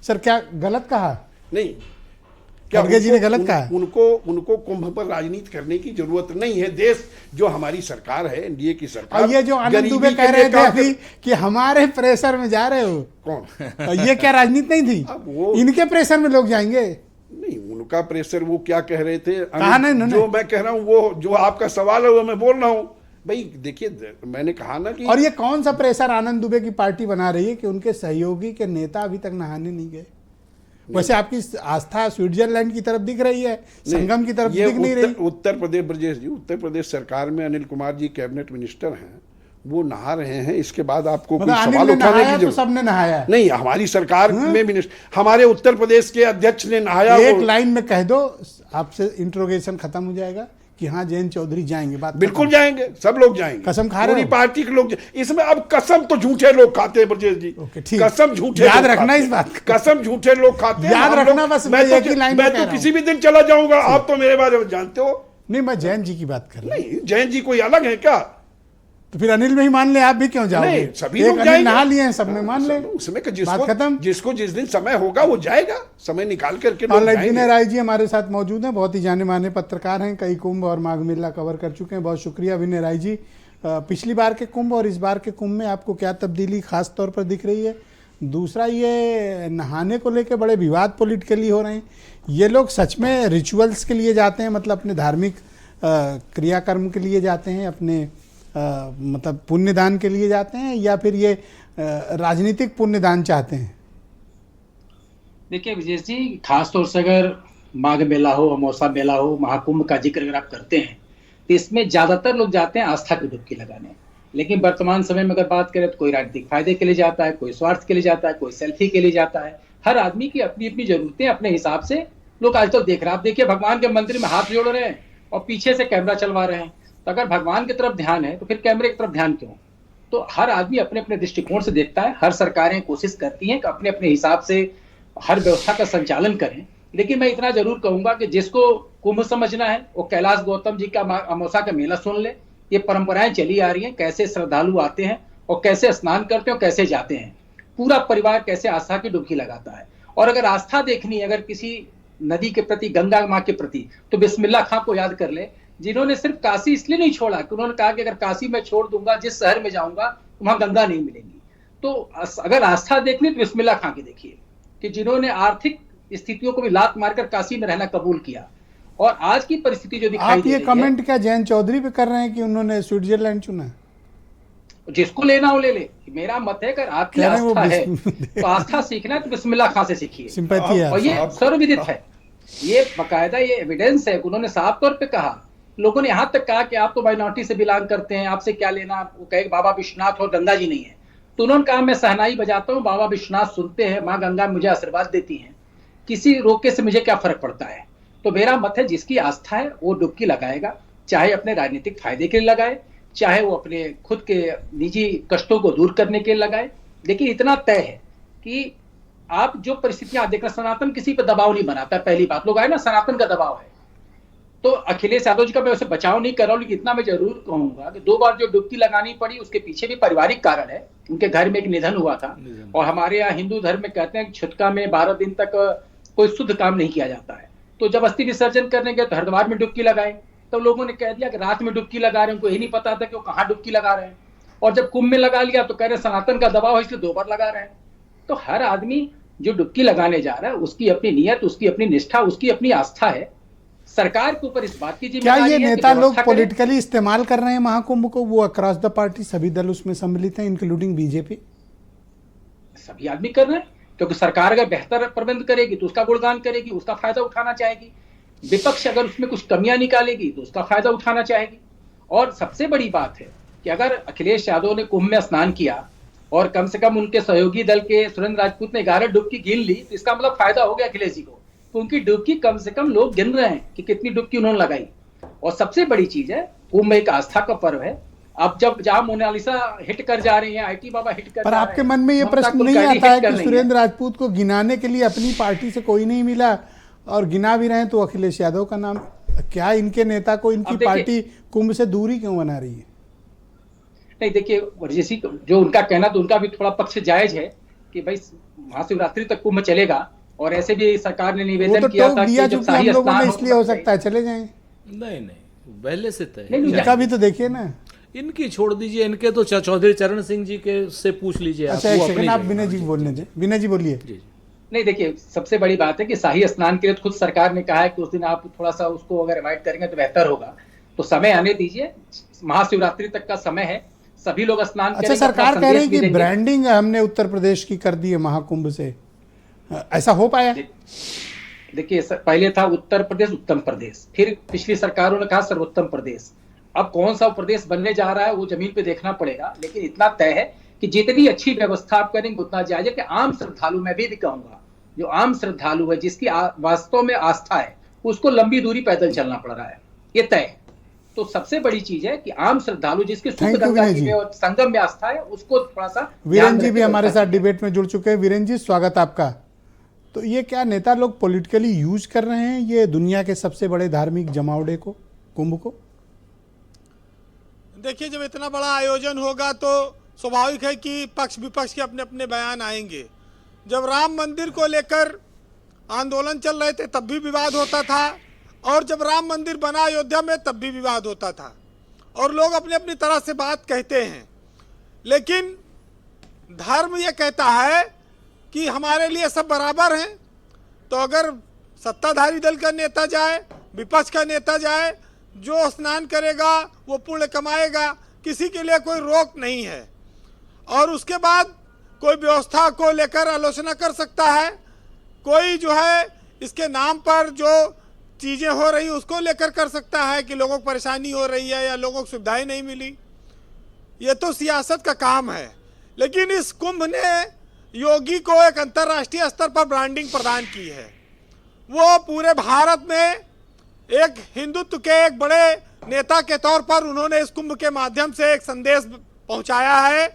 सर क्या गलत कहा? नहीं, खड़गे जी ने गलत कहा? उनको कुंभ पर राजनीति करने की जरूरत नहीं है। देश जो हमारी सरकार है, एनडीए की सरकार, और ये जो आनंद दुबे कह रहे थे अभी कि हमारे प्रेशर में जा रहे हो, कौन? ये क्या राजनीति नहीं थी? इनके प्रेशर में लोग जाएंगे? नहीं, उनका प्रेशर, वो क्या कह रहे थे, कहा नहीं, जो मैं कह रहा हूँ, वो जो आपका सवाल है वो मैं बोल रहा हूँ भाई। देखिए, मैंने कहा ना कि, और ये कौन सा प्रेशर आनंद दुबे की पार्टी बना रही है कि उनके सहयोगी के नेता अभी तक नहाने नहीं गए? वैसे आपकी आस्था स्विट्जरलैंड की तरफ दिख रही है, संगम की तरफ दिख नहीं रही। उत्तर प्रदेश, ब्रजेश जी, उत्तर प्रदेश सरकार में अनिल कुमार जी कैबिनेट मिनिस्टर हैं, वो नहा रहे हैं। इसके बाद आपको कोई सवाल उठाने की तो जरूरत सबने नहाया नहीं। हमारी सरकार में मिनिस्टर, हमारे उत्तर प्रदेश के अध्यक्ष ने नहाया। एक लाइन में कह दो, आपसे इंट्रोगेशन खत्म हो जाएगा कि हाँ जयंत चौधरी जाएंगे। बात बिल्कुल जाएंगे, सब लोग जाएंगे, कसम खा रहे पूरी हो? पार्टी के लोग। इसमें अब कसम तो झूठे लोग खाते हैं ब्रजेश जी, ठीक। कसम झूठे याद लोग रखना खाते इस बात हैं। कसम झूठे लोग खाते हैं। याद हम रखना लोग- बस, मैं एक ही लाइन में मैं कह तो रहा किसी भी दिन चला जाऊंगा। आप तो मेरे बारे में जानते हो। नहीं, मैं जयंत जी की बात कर रहा हूं। नहीं, जयंत जी कोई अलग है क्या? तो फिर अनिल में ही मान ले, आप भी क्यों जाओगे? नहीं, सभी एक लोग अनिल जाएंगे। नहा लिए हैं, सबने मान ले, उसमें बात खत्म। जिसको जिस दिन समय होगा वो जाएगा, समय निकाल करके लोग ऑनलाइन जाएंगे। विनय राय जी हमारे साथ मौजूद हैं, बहुत ही जाने माने पत्रकार हैं, कई कुंभ और माघ मेला कवर कर चुके हैं। बहुत शुक्रिया विनय राय जी। पिछली बार के कुंभ और इस बार के कुंभ में आपको क्या तब्दीली खास तौर पर दिख रही है? दूसरा, ये नहाने को लेकर बड़े विवाद पॉलिटिकली हो रहे हैं। ये लोग सच में रिचुअल्स के लिए जाते हैं, मतलब अपने धार्मिक क्रियाकर्म के लिए जाते हैं, अपने मतलब पुण्यदान के लिए जाते हैं, या फिर ये राजनीतिक पुण्यदान चाहते हैं? देखिए विजय जी, खास तौर से अगर माघ मेला हो, अमावस्या मेला हो, महाकुंभ का जिक्र अगर आप करते हैं तो इसमें ज्यादातर लोग जाते हैं आस्था की डुबकी लगाने। लेकिन वर्तमान समय में अगर बात करें तो कोई राजनीतिक फायदे के लिए जाता है, कोई स्वार्थ के लिए जाता है, कोई सेल्फी के लिए जाता है। हर आदमी की अपनी अपनी जरूरतें अपने हिसाब से लोग आज तक देख रहे हैं। आप देखिए, भगवान के मंदिर में हाथ जोड़ रहे हैं और पीछे से कैमरा चलवा रहे हैं। तो अगर भगवान की तरफ ध्यान है तो फिर कैमरे की तरफ ध्यान क्यों? तो हर आदमी अपने अपने दृष्टिकोण से देखता है। हर सरकारें कोशिश करती हैं कि अपने अपने हिसाब से हर व्यवस्था का संचालन करें। लेकिन मैं इतना जरूर कहूंगा कि जिसको कुंभ समझना है वो कैलाश गौतम जी का अमावस्या का मेला सुन ले। ये परंपराएं चली आ रही हैं, कैसे श्रद्धालु आते हैं और कैसे स्नान करते हैं और कैसे जाते हैं। पूरा परिवार कैसे आस्था की डुबकी लगाता है। और अगर आस्था देखनी है अगर किसी नदी के प्रति, गंगा माँ के प्रति, तो बिस्मिल्लाह खां को याद कर ले, जिन्होंने सिर्फ काशी इसलिए नहीं छोड़ा कि उन्होंने कहा कि अगर काशी में छोड़ दूंगा, जिस शहर में जाऊंगा वहां गंगा नहीं मिलेगी। तो अगर आस्था देखनी तो बिस्मिल्लाह खां की देखिए, कि जिन्होंने आर्थिक स्थितियों को भी लात मारकर काशी में रहना कबूल किया। और आज की परिस्थिति जो दिखाई आप ये कमेंट क्या जयंत चौधरी पे कर रहे हैं कि उन्होंने स्विट्जरलैंड चुना? जिसको लेना हो ले ले। मेरा मत है अगर आपकी आस्था है तो आस्था सीखना है तो बिस्मिल्लाह खां से सीखिए। सिंपैथी है। और ये सर्वविदित है, ये बाकायदा ये एविडेंस है। उन्होंने साफ तौर पे कहा, लोगों ने यहाँ तक कहा कि आप तो माइनॉरिटी से बिलोंग करते हैं, आपसे क्या लेना। वो कहे बाबा विश्वनाथ और गंगा जी नहीं है। तो उन्होंने कहा मैं सहनाई बजाता हूँ, बाबा विश्वनाथ सुनते हैं, माँ गंगा मुझे आशीर्वाद देती हैं, किसी रोके से मुझे क्या फर्क पड़ता है। तो मेरा मत है जिसकी आस्था है वो डुबकी लगाएगा, चाहे अपने राजनीतिक फायदे के लिए लगाए, चाहे वो अपने खुद के निजी कष्टों को दूर करने के लिए लगाए। लेकिन इतना तय है कि आप जो परिस्थितियां देख रहे हैं, सनातन किसी पर दबाव नहीं बनाता। पहली बात, लोग आए ना सनातन का दबाव है। तो अखिलेश यादव जी का मैं उसे बचाव नहीं कर रहा हूँ, लेकिन इतना मैं जरूर कहूंगा कि 2 बार जो डुबकी लगानी पड़ी उसके पीछे भी पारिवारिक कारण है। उनके घर में एक निधन हुआ था और हमारे यहाँ हिंदू धर्म में कहते हैं कि छुतका में 12 दिन तक कोई शुद्ध काम नहीं किया जाता है। तो जब अस्थि विसर्जन करने गए तो हरिद्वार में डुबकी लगाए, तो लोगों ने कह दिया कि रात में डुबकी लगा रहे हैं, उनको यही नहीं पता था कि वो कहाँ डुबकी लगा रहे हैं। और जब कुंभ में लगा लिया तो कह रहे सनातन का दबाव है इसलिए 2 बार लगा रहे हैं। तो हर आदमी जो डुबकी लगाने जा रहा है उसकी अपनी नियत, उसकी अपनी निष्ठा, उसकी अपनी आस्था है। सरकार के ऊपर इस बात की क्या जिम्मेदारी ये है नेता कि लोग व्यवस्था करें। पॉलिटिकली इस्तेमाल कर रहे हैं महाकुंभ को? वो अक्रॉस द पार्टी सभी दल उसमें सम्मिलित हैं, इंक्लूडिंग बीजेपी। सभी आदमी कर रहे हैं, क्योंकि सरकार अगर बेहतर प्रबंध करेगी तो उसका गुणगान करेगी, उसका फायदा उठाना चाहेगी। विपक्ष अगर उसमें कुछ कमियां निकालेगी तो उसका फायदा उठाना चाहेगी। और सबसे बड़ी बात है कि अगर अखिलेश यादव ने कुंभ में स्नान किया और कम से कम उनके सहयोगी दल के सुरेंद्र राजपूत ने 11 डुबकी गिन ली, तो इसका मतलब फायदा हो गया अखिलेश जी को। तो उनकी डुबकी कम से कम लोग गिन रहे हैं कि कितनी डुबकी उन्होंने लगाई। और सबसे बड़ी चीज है, कुंभ एक आस्था का पर्व है। अब जब जहां मोनालिसा हिट कर जा रही है, आईटी बाबा हिट कर, पर आपके मन में ये प्रश्न नहीं आता है कि सुरेंद्र राजपूत को गिनाने के लिए अपनी पार्टी से कोई नहीं मिला और गिना भी रहे हैं तो अखिलेश यादव का नाम, क्या इनके नेता को इनकी पार्टी कुंभ से दूरी क्यों बना रही है? नहीं देखिए, जैसी जो उनका कहना, तो उनका भी थोड़ा पक्ष जायज है कि भाई महाशिवरात्रि तक कुंभ चलेगा, और ऐसे भी सरकार ने निवेदन किया था कि जब शाही स्नान, इसलिए हो सकता है चले जाएं। नहीं पहले से तय, इनका भी तो देखिए ना, इनकी छोड़ दीजिए, इनके तो चौधरी चरण सिंह जी के से पूछ लीजिए। अच्छा एक सेकंड, आप विनय जी बोलने दें। विनय जी बोलिए। नहीं देखिए, सबसे बड़ी बात है कि शाही स्नान के लिए खुद सरकार ने कहा है कि उस दिन आप थोड़ा सा उसको अगर अवॉइड करेंगे तो बेहतर होगा। तो समय आने दीजिए, महाशिवरात्रि तक का समय है, सभी लोग स्नान करेंगे। अच्छा, सरकार कह रही है कि ब्रांडिंग हमने उत्तर प्रदेश की कर दी है महाकुंभ से, ऐसा हो पाया? देखिए, पहले था उत्तर प्रदेश, उत्तम प्रदेश, फिर पिछली सरकारों ने कहा सर्वोत्तम प्रदेश। अब कौन सा प्रदेश बनने जा रहा है वो जमीन पे देखना पड़ेगा, लेकिन इतना तय है कि जितनी अच्छी व्यवस्था आप करेंगे उतना जायज है कि आम श्रद्धालु, मैं भी कहूंगा, जो आम श्रद्धालु है, जिसकी वास्तव में आस्था है, उसको लंबी दूरी पैदल चलना पड़ रहा है, ये तय है। तो सबसे बड़ी चीज है कि आम श्रद्धालु जिसकी शुद्ध गंगा जी में और संगम में आस्था है, उसको थोड़ा सा। वीरेंद्र जी भी हमारे साथ डिबेट में जुड़ चुके हैं। वीरेंद्र जी, स्वागत आपका। तो ये क्या नेता लोग पॉलिटिकली यूज कर रहे हैं ये दुनिया के सबसे बड़े धार्मिक जमावड़े को, कुंभ को? देखिए, जब इतना बड़ा आयोजन होगा तो स्वाभाविक है कि पक्ष विपक्ष के अपने अपने बयान आएंगे। जब राम मंदिर को लेकर आंदोलन चल रहे थे तब भी विवाद होता था, और जब राम मंदिर बना अयोध्या में तब भी विवाद होता था, और लोग अपनी अपनी तरह से बात कहते हैं। लेकिन धर्म ये कहता है कि हमारे लिए सब बराबर हैं। तो अगर सत्ताधारी दल का नेता जाए, विपक्ष का नेता जाए, जो स्नान करेगा वो पुण्य कमाएगा, किसी के लिए कोई रोक नहीं है। और उसके बाद कोई व्यवस्था को लेकर आलोचना कर सकता है, कोई जो है इसके नाम पर जो चीज़ें हो रही उसको लेकर कर सकता है कि लोगों को परेशानी हो रही है या लोगों को सुविधाएं नहीं मिली। ये तो सियासत का काम है। लेकिन इस कुंभ ने योगी को एक अंतर्राष्ट्रीय स्तर पर ब्रांडिंग प्रदान की है। वो पूरे भारत में एक हिंदुत्व के एक बड़े नेता के तौर पर उन्होंने इस कुंभ के माध्यम से एक संदेश पहुंचाया है,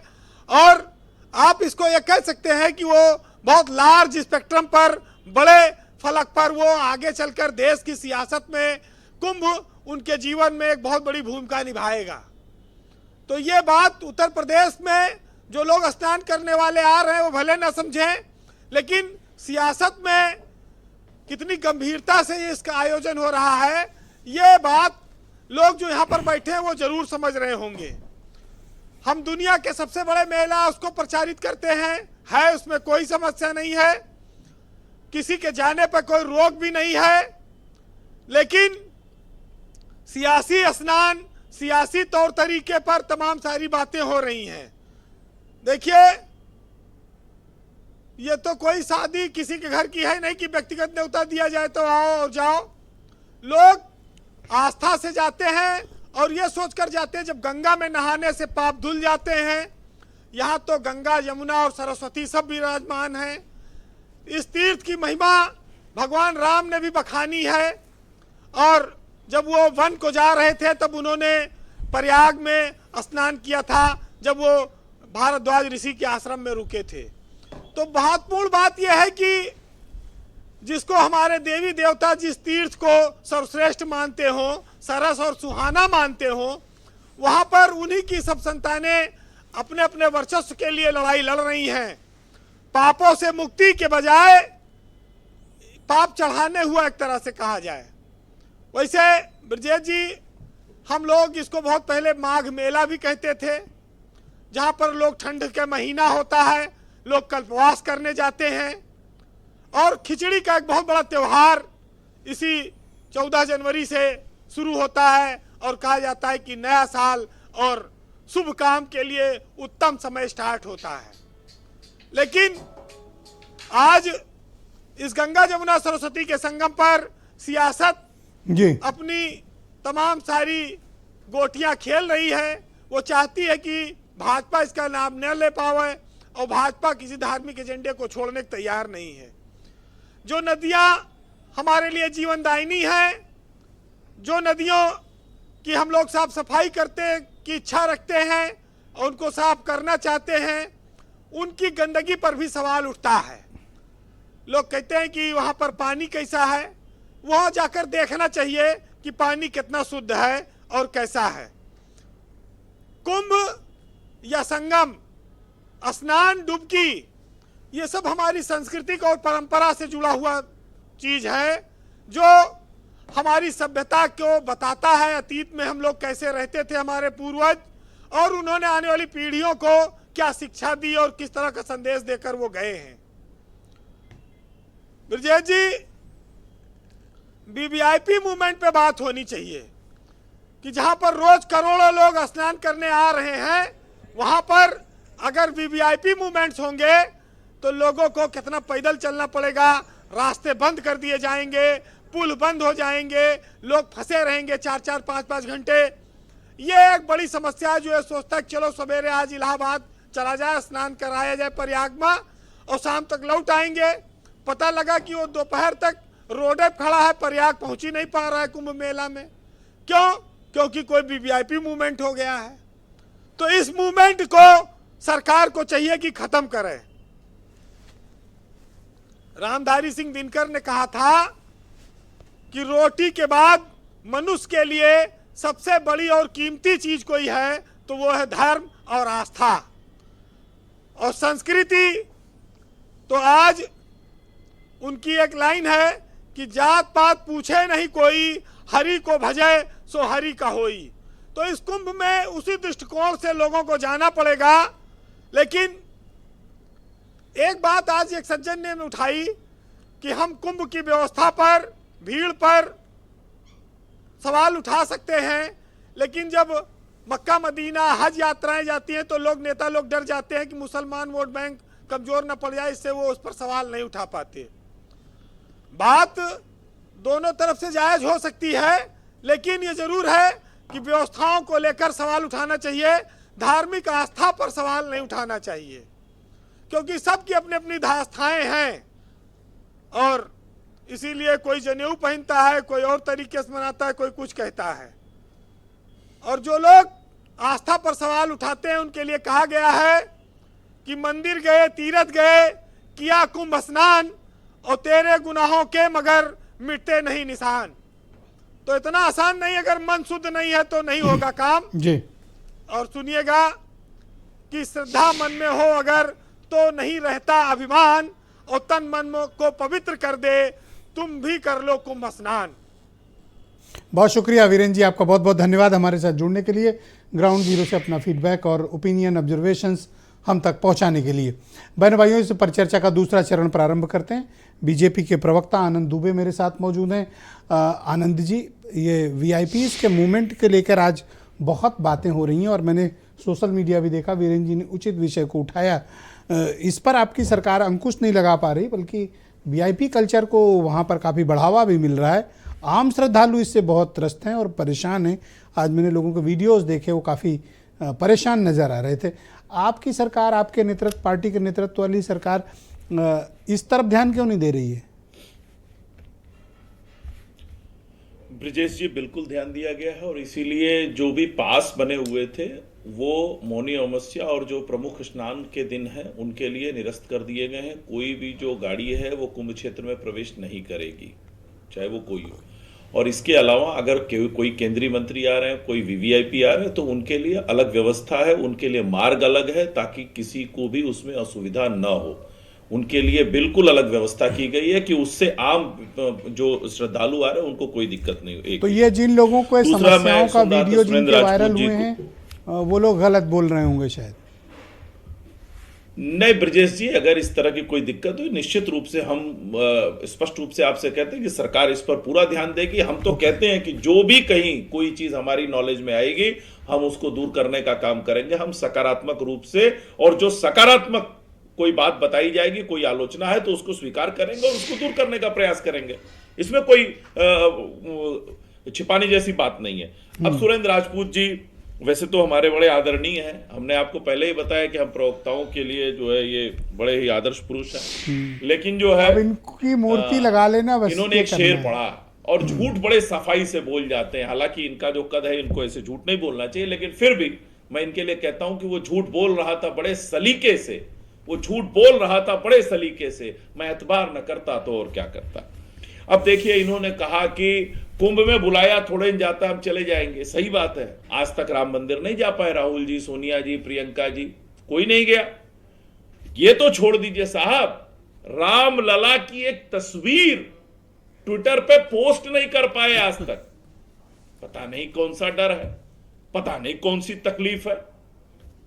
और आप इसको ये कह सकते हैं कि वो बहुत लार्ज स्पेक्ट्रम पर, बड़े फलक पर वो आगे चलकर देश की सियासत में कुंभ उनके जीवन में एक बहुत बड़ी भूमिका निभाएगा। तो ये बात उत्तर प्रदेश में जो लोग स्नान करने वाले आ रहे हैं वो भले ना समझें, लेकिन सियासत में कितनी गंभीरता से इसका आयोजन हो रहा है, ये बात लोग जो यहाँ पर बैठे हैं वो जरूर समझ रहे होंगे। हम दुनिया के सबसे बड़े मेला उसको प्रचारित करते हैं, उसमें कोई समस्या नहीं है, किसी के जाने पर कोई रोक भी नहीं है। लेकिन सियासी स्नान, सियासी तौर तरीके पर तमाम सारी बातें हो रही हैं। देखिए, ये तो कोई शादी किसी के घर की है नहीं कि व्यक्तिगत न्योता दिया जाए तो आओ और जाओ। लोग आस्था से जाते हैं और ये सोचकर जाते हैं जब गंगा में नहाने से पाप धुल जाते हैं। यहाँ तो गंगा, यमुना और सरस्वती सब विराजमान हैं। इस तीर्थ की महिमा भगवान राम ने भी बखानी है, और जब वो वन को जा रहे थे तब उन्होंने प्रयाग में स्नान किया था, जब वो भारद्वाज ऋषि के आश्रम में रुके थे। तो महत्वपूर्ण बात यह है कि जिसको हमारे देवी देवता जिस तीर्थ को सर्वश्रेष्ठ मानते हो, सरस और सुहाना मानते हो, वहाँ पर उन्हीं की सब संतानें अपने अपने वर्चस्व के लिए लड़ाई लड़ रही हैं। पापों से मुक्ति के बजाय पाप चढ़ाने हुआ, एक तरह से कहा जाए। वैसे ब्रजेश जी, हम लोग इसको बहुत पहले माघ मेला भी कहते थे, जहाँ पर लोग ठंड के महीना होता है, लोग कल्पवास करने जाते हैं, और खिचड़ी का एक बहुत बड़ा त्यौहार इसी 14 जनवरी से शुरू होता है, और कहा जाता है कि नया साल और शुभ काम के लिए उत्तम समय स्टार्ट होता है। लेकिन आज इस गंगा जमुना सरस्वती के संगम पर सियासत अपनी तमाम सारी गोटियां खेल रही है। वो चाहती है कि भाजपा इसका नाम न ले पावे, और भाजपा किसी धार्मिक एजेंडे को छोड़ने को तैयार नहीं है। जो नदियां हमारे लिए जीवनदायिनी हैं, जो नदियों की हम लोग साफ सफाई करते की इच्छा रखते हैं और उनको साफ करना चाहते हैं, उनकी गंदगी पर भी सवाल उठता है। लोग कहते हैं कि वहां पर पानी कैसा है, वहां जाकर देखना चाहिए कि पानी कितना शुद्ध है और कैसा है। कुंभ या संगम, स्नान, डुबकी, ये सब हमारी सांस्कृतिक और परंपरा से जुड़ा हुआ चीज है, जो हमारी सभ्यता को बताता है अतीत में हम लोग कैसे रहते थे, हमारे पूर्वज, और उन्होंने आने वाली पीढ़ियों को क्या शिक्षा दी और किस तरह का संदेश देकर वो गए हैं। ब्रजेश जी, वीवीआईपी मूवमेंट पे बात होनी चाहिए कि जहां पर रोज करोड़ों लोग स्नान करने आ रहे हैं, वहां पर अगर वीवीआईपी मूवमेंट्स होंगे तो लोगों को कितना पैदल चलना पड़ेगा, रास्ते बंद कर दिए जाएंगे, पुल बंद हो जाएंगे, लोग फंसे रहेंगे 4-4, 5-5 घंटे। ये एक बड़ी समस्या है। जो ये सोचता है चलो सवेरे आज इलाहाबाद चला जाए, स्नान कराया जाए प्रयाग में और शाम तक लौट आएंगे, पता लगा कि वो दोपहर तक रोड पे खड़ा है, प्रयाग पहुंच ही नहीं पा रहा है कुंभ मेला में। क्यों? क्योंकि कोई वीवीआईपी मूवमेंट हो गया है। तो इस मूवमेंट को सरकार को चाहिए कि खत्म करे। रामधारी सिंह दिनकर ने कहा था कि रोटी के बाद मनुष्य के लिए सबसे बड़ी और कीमती चीज कोई है तो वो है धर्म और आस्था और संस्कृति। तो आज उनकी एक लाइन है कि जात पात पूछे नहीं कोई, हरि को भजे सो हरि का होई। तो इस कुंभ में उसी दृष्टिकोण से लोगों को जाना पड़ेगा। लेकिन एक बात आज एक सज्जन ने उठाई कि हम कुंभ की व्यवस्था पर, भीड़ पर सवाल उठा सकते हैं, लेकिन जब मक्का मदीना हज यात्राएं जाती हैं तो लोग, नेता लोग डर जाते हैं कि मुसलमान वोट बैंक कमजोर न पड़ जाए, इससे वो उस पर सवाल नहीं उठा पाते। बात दोनों तरफ से जायज हो सकती है, लेकिन ये जरूर है कि व्यवस्थाओं को लेकर सवाल उठाना चाहिए, धार्मिक आस्था पर सवाल नहीं उठाना चाहिए, क्योंकि सबकी अपनी अपनी आस्थाएं हैं। और इसीलिए कोई जनेऊ पहनता है, कोई और तरीके से मनाता है, कोई कुछ कहता है। और जो लोग आस्था पर सवाल उठाते हैं उनके लिए कहा गया है कि मंदिर गए, तीर्थ गए, किया कुंभ स्नान और तेरे गुनाहों के मगर मिटते नहीं निशान। तो इतना आसान नहीं, अगर मन शुद्ध नहीं है तो नहीं होगा काम जी। और सुनिएगा कि श्रद्धा मन में हो अगर तो नहीं रहता अभिमान, और तन मन को पवित्र कर दे, तुम भी कर लो कुंभ स्नान। बहुत शुक्रिया वीरेंद्र जी, आपका बहुत बहुत धन्यवाद हमारे साथ जुड़ने के लिए, ग्राउंड जीरो से अपना फीडबैक और ओपिनियन, ऑब्जर्वेशंस हम तक पहुंचाने के लिए। बहन भाइयों, इस परिचर्चा का दूसरा चरण प्रारंभ करते हैं। बीजेपी के प्रवक्ता आनंद दुबे मेरे साथ मौजूद हैं। आनंद जी, ये वीआईपीज के मूवमेंट के लेकर आज बहुत बातें हो रही हैं और मैंने सोशल मीडिया भी देखा, वीरेंद्र जी ने उचित विषय को उठाया। इस पर आपकी सरकार अंकुश नहीं लगा पा रही, बल्कि वीआईपी कल्चर को वहाँ पर काफ़ी बढ़ावा भी मिल रहा है। आम श्रद्धालु इससे बहुत त्रस्त हैं और परेशान हैं। आज मैंने लोगों के वीडियोस देखे, वो काफ़ी परेशान नज़र आ रहे थे। आपकी सरकार, आपके नेतृत्व, पार्टी के नेतृत्व वाली सरकार इस तरफ ध्यान क्यों नहीं दे रही है? ब्रजेश जी, बिल्कुल ध्यान दिया गया है और इसीलिए जो भी पास बने हुए थे वो मौनी अमावस्या और जो प्रमुख स्नान के दिन हैं उनके लिए निरस्त कर दिए गए हैं। कोई भी जो गाड़ी है वो कुंभ क्षेत्र में प्रवेश नहीं करेगी, चाहे वो कोई हो। और इसके अलावा अगर कोई केंद्रीय मंत्री आ रहे हैं, कोई वीवीआईपी आ रहे हैं, तो उनके लिए अलग व्यवस्था है, उनके लिए मार्ग अलग है, ताकि किसी को भी उसमें असुविधा न हो। उनके लिए बिल्कुल अलग व्यवस्था की गई है कि उससे आम जो श्रद्धालु आ रहे हैं उनको कोई दिक्कत नहीं हो। तो ये जिन लोगों को समस्याओं का वीडियो जिनके वायरल हुए हैं वो लोग गलत बोल रहे होंगे शायद। नहीं ब्रजेश जी, अगर इस तरह की कोई दिक्कत हो, निश्चित रूप से हम स्पष्ट रूप से आपसे कहते हैं कि सरकार इस पर पूरा ध्यान देगी। हम तो कहते हैं कि जो भी कहीं कोई चीज हमारी नॉलेज में आएगी हम उसको दूर करने का काम करेंगे। हम सकारात्मक रूप से, और जो सकारात्मक कोई बात बताई जाएगी, कोई आलोचना है तो उसको स्वीकार करेंगे और उसको दूर करने का प्रयास करेंगे। इसमें कोई छिपाने जैसी बात नहीं है। अब सुरेंद्र राजपूत जी वैसे तो हमारे बड़े आदरणीय हैं, हमने आपको पहले ही बताया कि हम प्रवक्ताओं के लिए जो है ये बड़े ही आदर्श पुरुष हैं, लेकिन जो है अब इनकी मूर्ति लगा लेना बस, इन्होंने ये एक करना शेर है। पढ़ा और झूठ बड़े सफाई से बोल जाते हैं। हालांकि इनका जो कद है, इनको ऐसे झूठ नहीं बोलना चाहिए, लेकिन फिर भी मैं इनके लिए कहता हूं कि वो झूठ बोल रहा था बड़े सलीके से, वो झूठ बोल रहा था बड़े सलीके से। मैं एतबार न करता तो और क्या करता। अब देखिए, इन्होंने कहा कि कुंभ में बुलाया थोड़े जाता, हम चले जाएंगे। सही बात है, आज तक राम मंदिर नहीं जा पाए राहुल जी, सोनिया जी, प्रियंका जी, कोई नहीं गया। ये तो छोड़ दीजिए साहब, राम लला की एक तस्वीर ट्विटर पे पोस्ट नहीं कर पाए आज तक। पता नहीं कौन सा डर है, पता नहीं कौन सी तकलीफ है।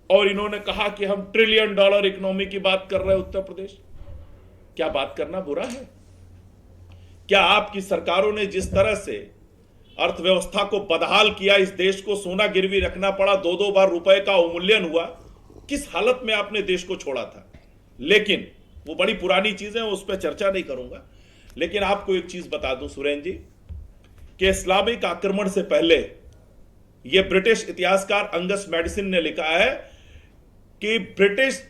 और इन्होंने कहा कि हम $1 ट्रिलियन इकोनॉमी की बात कर रहे हैं उत्तर प्रदेश। क्या बात करना बुरा है? क्या आपकी सरकारों ने जिस तरह से अर्थव्यवस्था को बदहाल किया, इस देश को सोना गिरवी रखना पड़ा, 2-2 बार रुपए का अवमूल्यन हुआ, किस हालत में आपने देश को छोड़ा था। लेकिन वो बड़ी पुरानी चीजें, उस पर चर्चा नहीं करूंगा। लेकिन आपको एक चीज बता दूं सुरेन जी, कि इस्लामिक आक्रमण से पहले, यह ब्रिटिश इतिहासकार अंगस मैडिसन ने लिखा है कि ब्रिटिश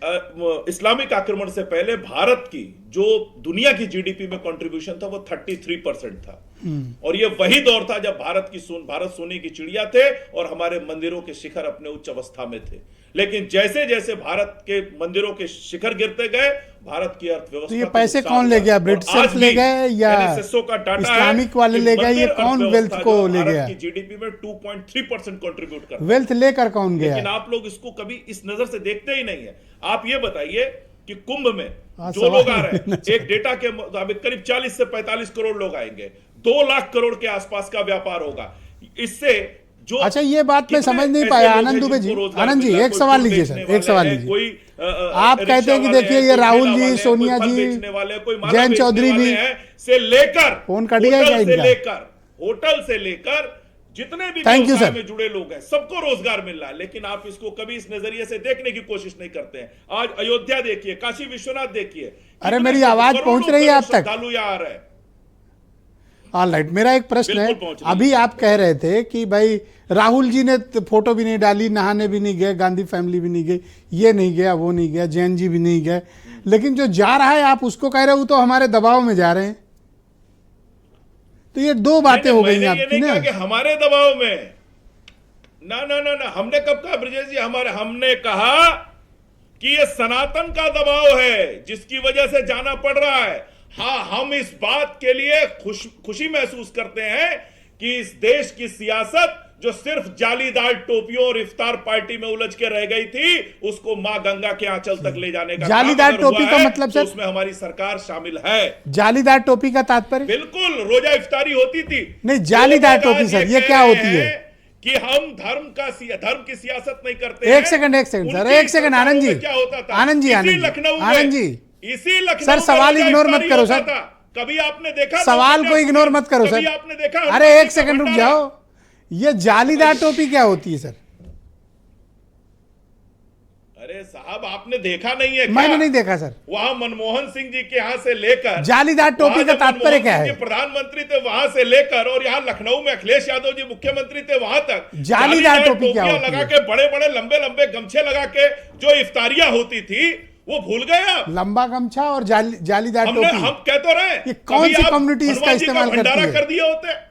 इस्लामिक आक्रमण से पहले भारत की जो दुनिया की जीडीपी में कंट्रीब्यूशन था वो 33% था। और ये वही दौर था जब भारत सोने की चिड़िया थे और हमारे मंदिरों के शिखर अपने उच्च अवस्था में थे। लेकिन जैसे जैसे भारत के मंदिरों के शिखर गिरते गए, भारत की अर्थव्यवस्था, तो ये पैसे कौन ले गया? ब्रिटिशर्स ले गए या इस्लामिक वाले ले गए? ये कौन वेल्थ को ले गया? जीडीपी में 2.3% कंट्रीब्यूट कर, वेल्थ लेकर कौन गया? लेकिन आप लोग इसको कभी इस नजर से देखते ही नहीं है। आप ये बताइए कि कुंभ में जो लोग आ रहे हैं, एक डेटा के मुताबिक करीब 40 से 45 करोड़ लोग आएंगे, 2 लाख करोड़ के आसपास का व्यापार होगा। इससे जो, अच्छा, ये बात मैं समझ नहीं पाया आनंद दुबे जी। आनंद जी, एक सवाल लीजिए सर, एक सवाल लीजिए। आप कहते हैं कि देखिए ये राहुल जी, सोनिया जी, जयंत चौधरी भी से लेकर फोन कट गया क्या इनका? होटल से लेकर जितने भी थैंक यू व्यवसाय सर में जुड़े लोग हैं, सबको रोजगार मिल रहा है। लेकिन आप इसको कभी इस नजरिए से देखने की कोशिश नहीं करते हैं। आज अयोध्या देखिए, काशी विश्वनाथ देखिए, अरे मेरी आवाज पहुंच रही है आप तक? श्रद्धालु यहाँ आ रहे हैं। ऑलराइट, मेरा एक प्रश्न है। अभी आप कह रहे थे कि भाई राहुल जी ने फोटो भी नहीं डाली, नहाने भी नहीं गए, गांधी फैमिली भी नहीं गई, ये नहीं गया, वो नहीं गया, जैन जी भी नहीं गए, लेकिन जो जा रहा है आप उसको कह रहे हो तो हमारे दबाव में जा रहे हैं। तो ये दो बातें हो गई आपकी ना। कि हमारे दबाव में, ना ना ना ना, हमने कब कहा ब्रजेश जी? हमने कहा कि ये सनातन का दबाव है जिसकी वजह से जाना पड़ रहा है। हाँ, हम इस बात के लिए खुशी महसूस करते हैं कि इस देश की सियासत जो सिर्फ जालीदार टोपियों और इफ्तार पार्टी में उलझ के रह गई थी, उसको मां गंगा के आंचल तक ले जाने का जालीदार टोपी का मतलब तो उसमें हमारी सरकार शामिल है। जालीदार टोपी का तात्पर्य? बिल्कुल, रोजा इफ्तारी होती थी। नहीं, जालीदार टोपी सर, ये क्या होती है? कि हम धर्म की सियासत नहीं करते। एक सेकंड सर, एक सेकंड आनंद जी, क्या होता था? आनंद जी, लखनऊ आनंद जी, इसी लखनऊ सर सवाल इग्नोर मत करो सर, कभी आपने देखा? सवाल को इग्नोर मत करो सर। आपने देखा? अरे एक सेकंड रुक जाओ, ये जालीदार टोपी क्या होती है सर? अरे साहब, आपने देखा नहीं है क्या? मैंने नहीं देखा सर। वहां मनमोहन सिंह जी के यहां से लेकर, जालीदार टोपी का तात्पर्य क्या है? प्रधानमंत्री थे वहां से लेकर, और यहां लखनऊ में अखिलेश यादव जी मुख्यमंत्री थे वहां तक, जालीदार टोपी क्या होती है? लगा के, बड़े बड़े लंबे लंबे गमछे लगा के जो इफ्तारियां होती थी, वो भूल गए आप? लंबा गमछा और जालीदार टोपी, हम कह तो रहे, ये कौन सी कम्युनिटी इसका इस्तेमाल करती है? कर दिया होते,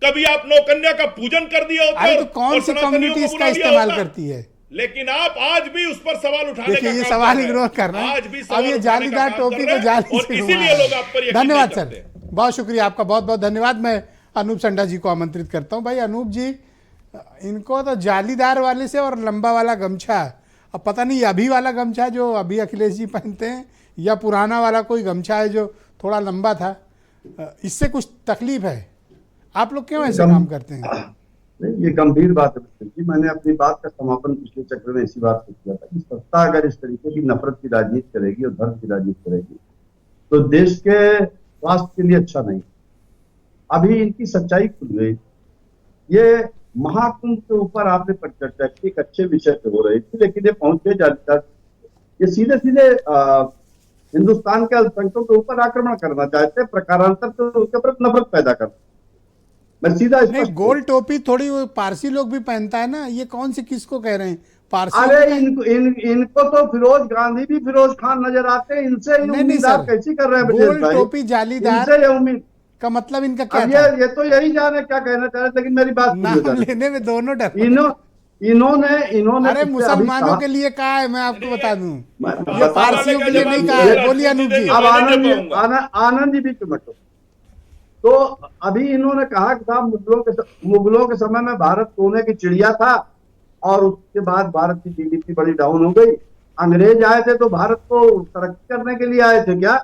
कभी आप नौकन्या का पूजन कर दिया होता। अरे तो कौन सी कम्युनिटी इसका इस्तेमाल करती है? लेकिन आप आज भी उस पर सवाल उठाने का ये सवाल इग्नोर कर रहे हैं। आज भी अब ये जालीदार टोपी को जाली और इसीलिए लोग आप पर यकीन धन्यवाद नहीं सर, करते। बहुत शुक्रिया आपका, बहुत बहुत धन्यवाद। मैं अनूप संडा जी को आमंत्रित करता हूं। भाई अनूप जी, इनको तो जालीदार वाले से और लंबा वाला गमछा, अब पता नहीं अभी वाला गमछा जो अभी अखिलेश जी पहनते हैं या पुराना वाला कोई गमछा है जो थोड़ा लंबा था, इससे कुछ तकलीफ है? आप लोग क्यों ऐसे काम करते हैं? नहीं, ये गंभीर बात है जी। मैंने अपनी बात का समापन पिछले चक्र में इसी बात से किया था कि सत्ता अगर इस तरीके की नफरत की राजनीति करेगी और धर्म की राजनीति करेगी तो देश के स्वास्थ्य के लिए अच्छा नहीं। अभी इनकी सच्चाई खुल गई। ये महाकुंभ के ऊपर आपने चर्चा की, एक अच्छे विषय पे हो रही थी, लेकिन ये पहुंच गए जालीदार। ये सीधे सीधे हिंदुस्तान के अल्पसंख्यकों के ऊपर आक्रमण करना चाहते हैं, प्रकारांतर तो उनके ऊपर नफरत पैदा करना। मैं सीधा नहीं, गोल टोपी थोड़ी वो पारसी लोग भी पहनता है ना, ये कौन से किसको कह रहे हैं? पारसी? अरे इनको तो फिरोज गांधी भी फिरोज खान नजर आते हैं, इनसे ये नहीं उम्मीद सर, आप कैसी कर रहे हैं ब्रजेश गोल भाई? टोपी जालीदार इनसे ये उम्मीद का मतलब इनका क्या अब था? ये तो यही जाने क्या कहना चाह रहे, लेकिन मेरी बात नाम सुनिए। लेने में दोनों डर। इन्होंने अरे पिछले मुसलमानों अभी के लिए कहा है, मैं आपको बता दूं, ये बता- पारसियों के लिए नहीं कहा है। बोलिए अनूप जी। अब आनंद जी भी क्यों मत हो। तो अभी इन्होंने कहा कि साहब मुगलों के समय में भारत सोने की चिड़िया था और उसके बाद भारत की जीडीपी बड़ी डाउन हो गई। अंग्रेज आए थे तो भारत को तरक्की करने के लिए आए थे क्या?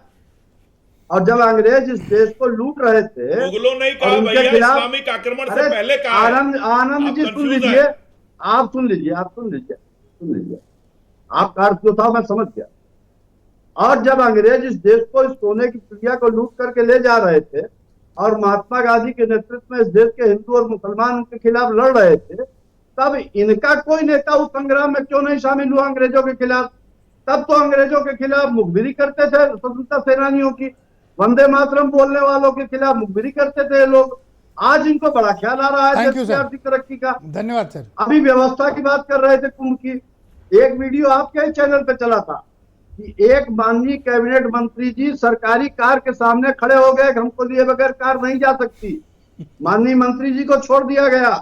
और जब अंग्रेज इस देश को लूट रहे थे, मुगलों नहीं और कहा उनके भैया, खिलाफ- इस्लामिक आक्रमण से अरे पहले कहा है। आनंद जी आप सुन confuse लीजिए, हैं। आप सुन लीजिए, आपका अर्थ जो था मैं समझ गया। और जब अंग्रेज इस देश को इस सोने की चिड़िया को लूट करके ले जा रहे थे और महात्मा गांधी के नेतृत्व में इस देश के हिंदू और मुसलमान उनके खिलाफ लड़ रहे थे, तब इनका कोई नेता उस संग्राम में क्यों नहीं शामिल हुआ अंग्रेजों के खिलाफ? तब तो अंग्रेजों के खिलाफ मुखबिरी करते थे स्वतंत्रता सेनानियों की, वंदे मातरम बोलने वालों के खिलाफ मुखबिरी करते थे लोग। आज इनको बड़ा ख्याल आ रहा है Thank you, देश की sir. आर्थिक तरक्की का। धन्यवाद सर। अभी व्यवस्था की बात कर रहे थे कुंभ की, एक वीडियो आपके ही चैनल पे चला था कि एक माननीय कैबिनेट मंत्री जी सरकारी कार के सामने खड़े हो गए, हमको लिए बगैर कार नहीं जा सकती। माननीय मंत्री जी को छोड़ दिया गया।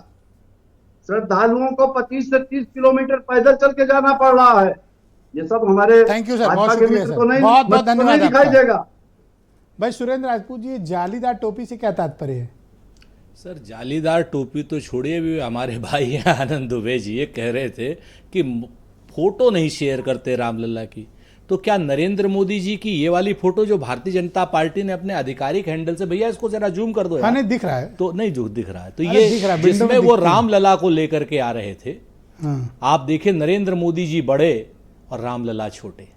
श्रद्धालुओं को 25 से 30 किलोमीटर पैदल चल के जाना पड़ रहा है। ये सब हमारे थैंक यू सर, बहुत भाजपा के शुक्रिया मित्र सर, को नहीं, बहुत बहुत को नहीं धन्यवाद दिखाई आपका। देगा। भाई सुरेंद्र राजपूत जी, ये जालीदार टोपी से क्या तात्पर्य है? सर जालीदार टोपी तो छोड़िए, भी हमारे भाई हैं आनंद दुबे जी ये कह रहे थे कि फोटो नहीं शेयर करते रामलला की। तो क्या नरेंद्र मोदी जी की ये वाली फोटो जो भारतीय जनता पार्टी ने अपने आधिकारिक हैंडल से, भैया इसको जरा जूम कर दो यार। हाँ नहीं दिख रहा है। तो नहीं जो दिख रहा है, तो अरे ये दिख रहा है, विंडो जिसमें में वो दिखती है। रामलला को लेकर के आ रहे थे। हाँ। आप देखिए नरेंद्र मोदी जी बड़े और रामलला छोटे।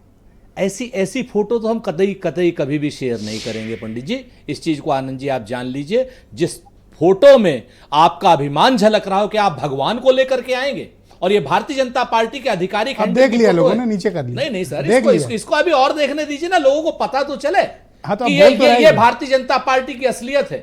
ऐसी फोटो तो हम कतई कभी भी शेयर नहीं करेंगे पंडित जी। इस चीज को आनंद जी आप जान लीजिए, जिस फोटो में आपका अभिमान झलक रहा हो कि आप भगवान को लेकर के आएंगे, और ये भारतीय जनता पार्टी के आधिकारिक अब देख लिया लोगों ने, नीचे कर लिया। नहीं सर, देख इसको अभी और देखने दीजिए ना, लोगों को पता तो चले हाँ, तो कि अब बोल तो रहे ये हैं। भारतीय जनता पार्टी की असलियत है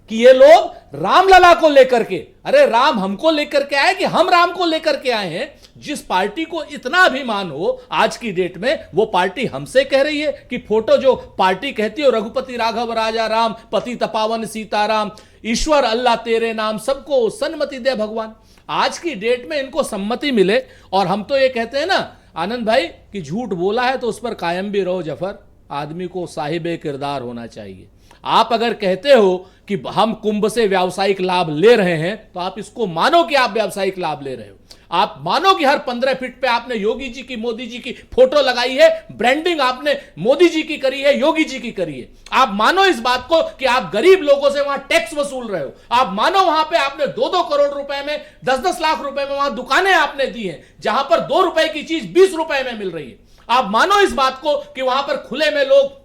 कि ये लोग रामलला को लेकर के, अरे राम हमको लेकर के आए कि हम राम को लेकर के आए हैं। जिस पार्टी को इतना अभिमान हो आज की डेट में, वो पार्टी हमसे कह रही है कि फोटो जो पार्टी कहती है रघुपति राघव राजा राम, पति तपावन सीताराम, ईश्वर अल्लाह तेरे नाम, सबको सन्मति दे भगवान। आज की डेट में इनको सम्मति मिले, और हम तो ये कहते हैं ना आनंद भाई कि झूठ बोला है तो उस पर कायम भी रहो जफर, आदमी को साहिबे किरदार होना चाहिए। आप अगर कहते हो कि हम कुंभ से व्यावसायिक लाभ ले रहे हैं, तो आप इसको मानो कि आप व्यावसायिक लाभ ले रहे हो। आप मानो कि हर 15 फीट पे आपने योगी जी की, मोदी जी की फोटो लगाई है, ब्रांडिंग आपने मोदी जी की करी है, योगी जी की करी है। आप मानो इस बात को कि आप गरीब लोगों से वहां टैक्स वसूल रहे हो। आप मानो वहां पे आपने 2-2 करोड़ रुपए में, 10-10 लाख रुपए में वहां दुकानें आपने दी हैं, जहां पर 2 रुपए की चीज 20 रुपए में मिल रही है। आप मानो इस बात को कि वहां पर खुले में लोग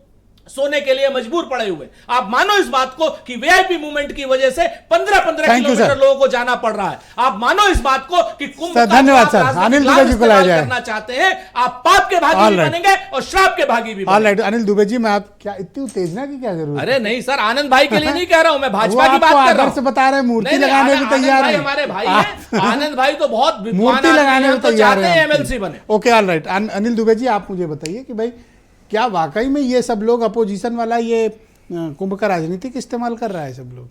सोने के लिए मजबूर पड़े हुए। आप मानो इस बात को कि वीआईपी मूवमेंट की वजह से 15-15 किलोमीटर लोगों को जाना पड़ रहा है। आप मानो इस बात को कि कुंभ सर, का धन्यवाद जो आप सर। राजनीतिक अनिल लाभ दुबे जी को लाया इस्तेमाल जाए। करना चाहते हैं, आप पाप के भागी All भी right. बनेंगे और श्राप के भागी भी ऑल बनेंगे। राइट अनिल दुबे जी, मैं आप क्या इतनी उत्तेजना की क्या जरूरत है? अरे नहीं सर, आनंद भाई के लिए नहीं कह रहा हूं, मैं वो भाजपा की बात आपको कर रहा आदर्श हूं। बता रहे हैं, मूर्ति नहीं, लगाने आनंद भी तैयार भाई है। हमारे भाई हैं। आनंद भाई तो बहुत विद्वान मूर्ति आदमी लगाने हैं, में तो तैयार चाहते है हैं हम। एमएलसी बने। Okay all right Anil Dubey ji, आप मुझे बताइए कि भाई क्या वाकई में ये सब लोग अपोजिशन वाला ये कुंभ का राजनीतिक इस्तेमाल कर रहा है सब लोग?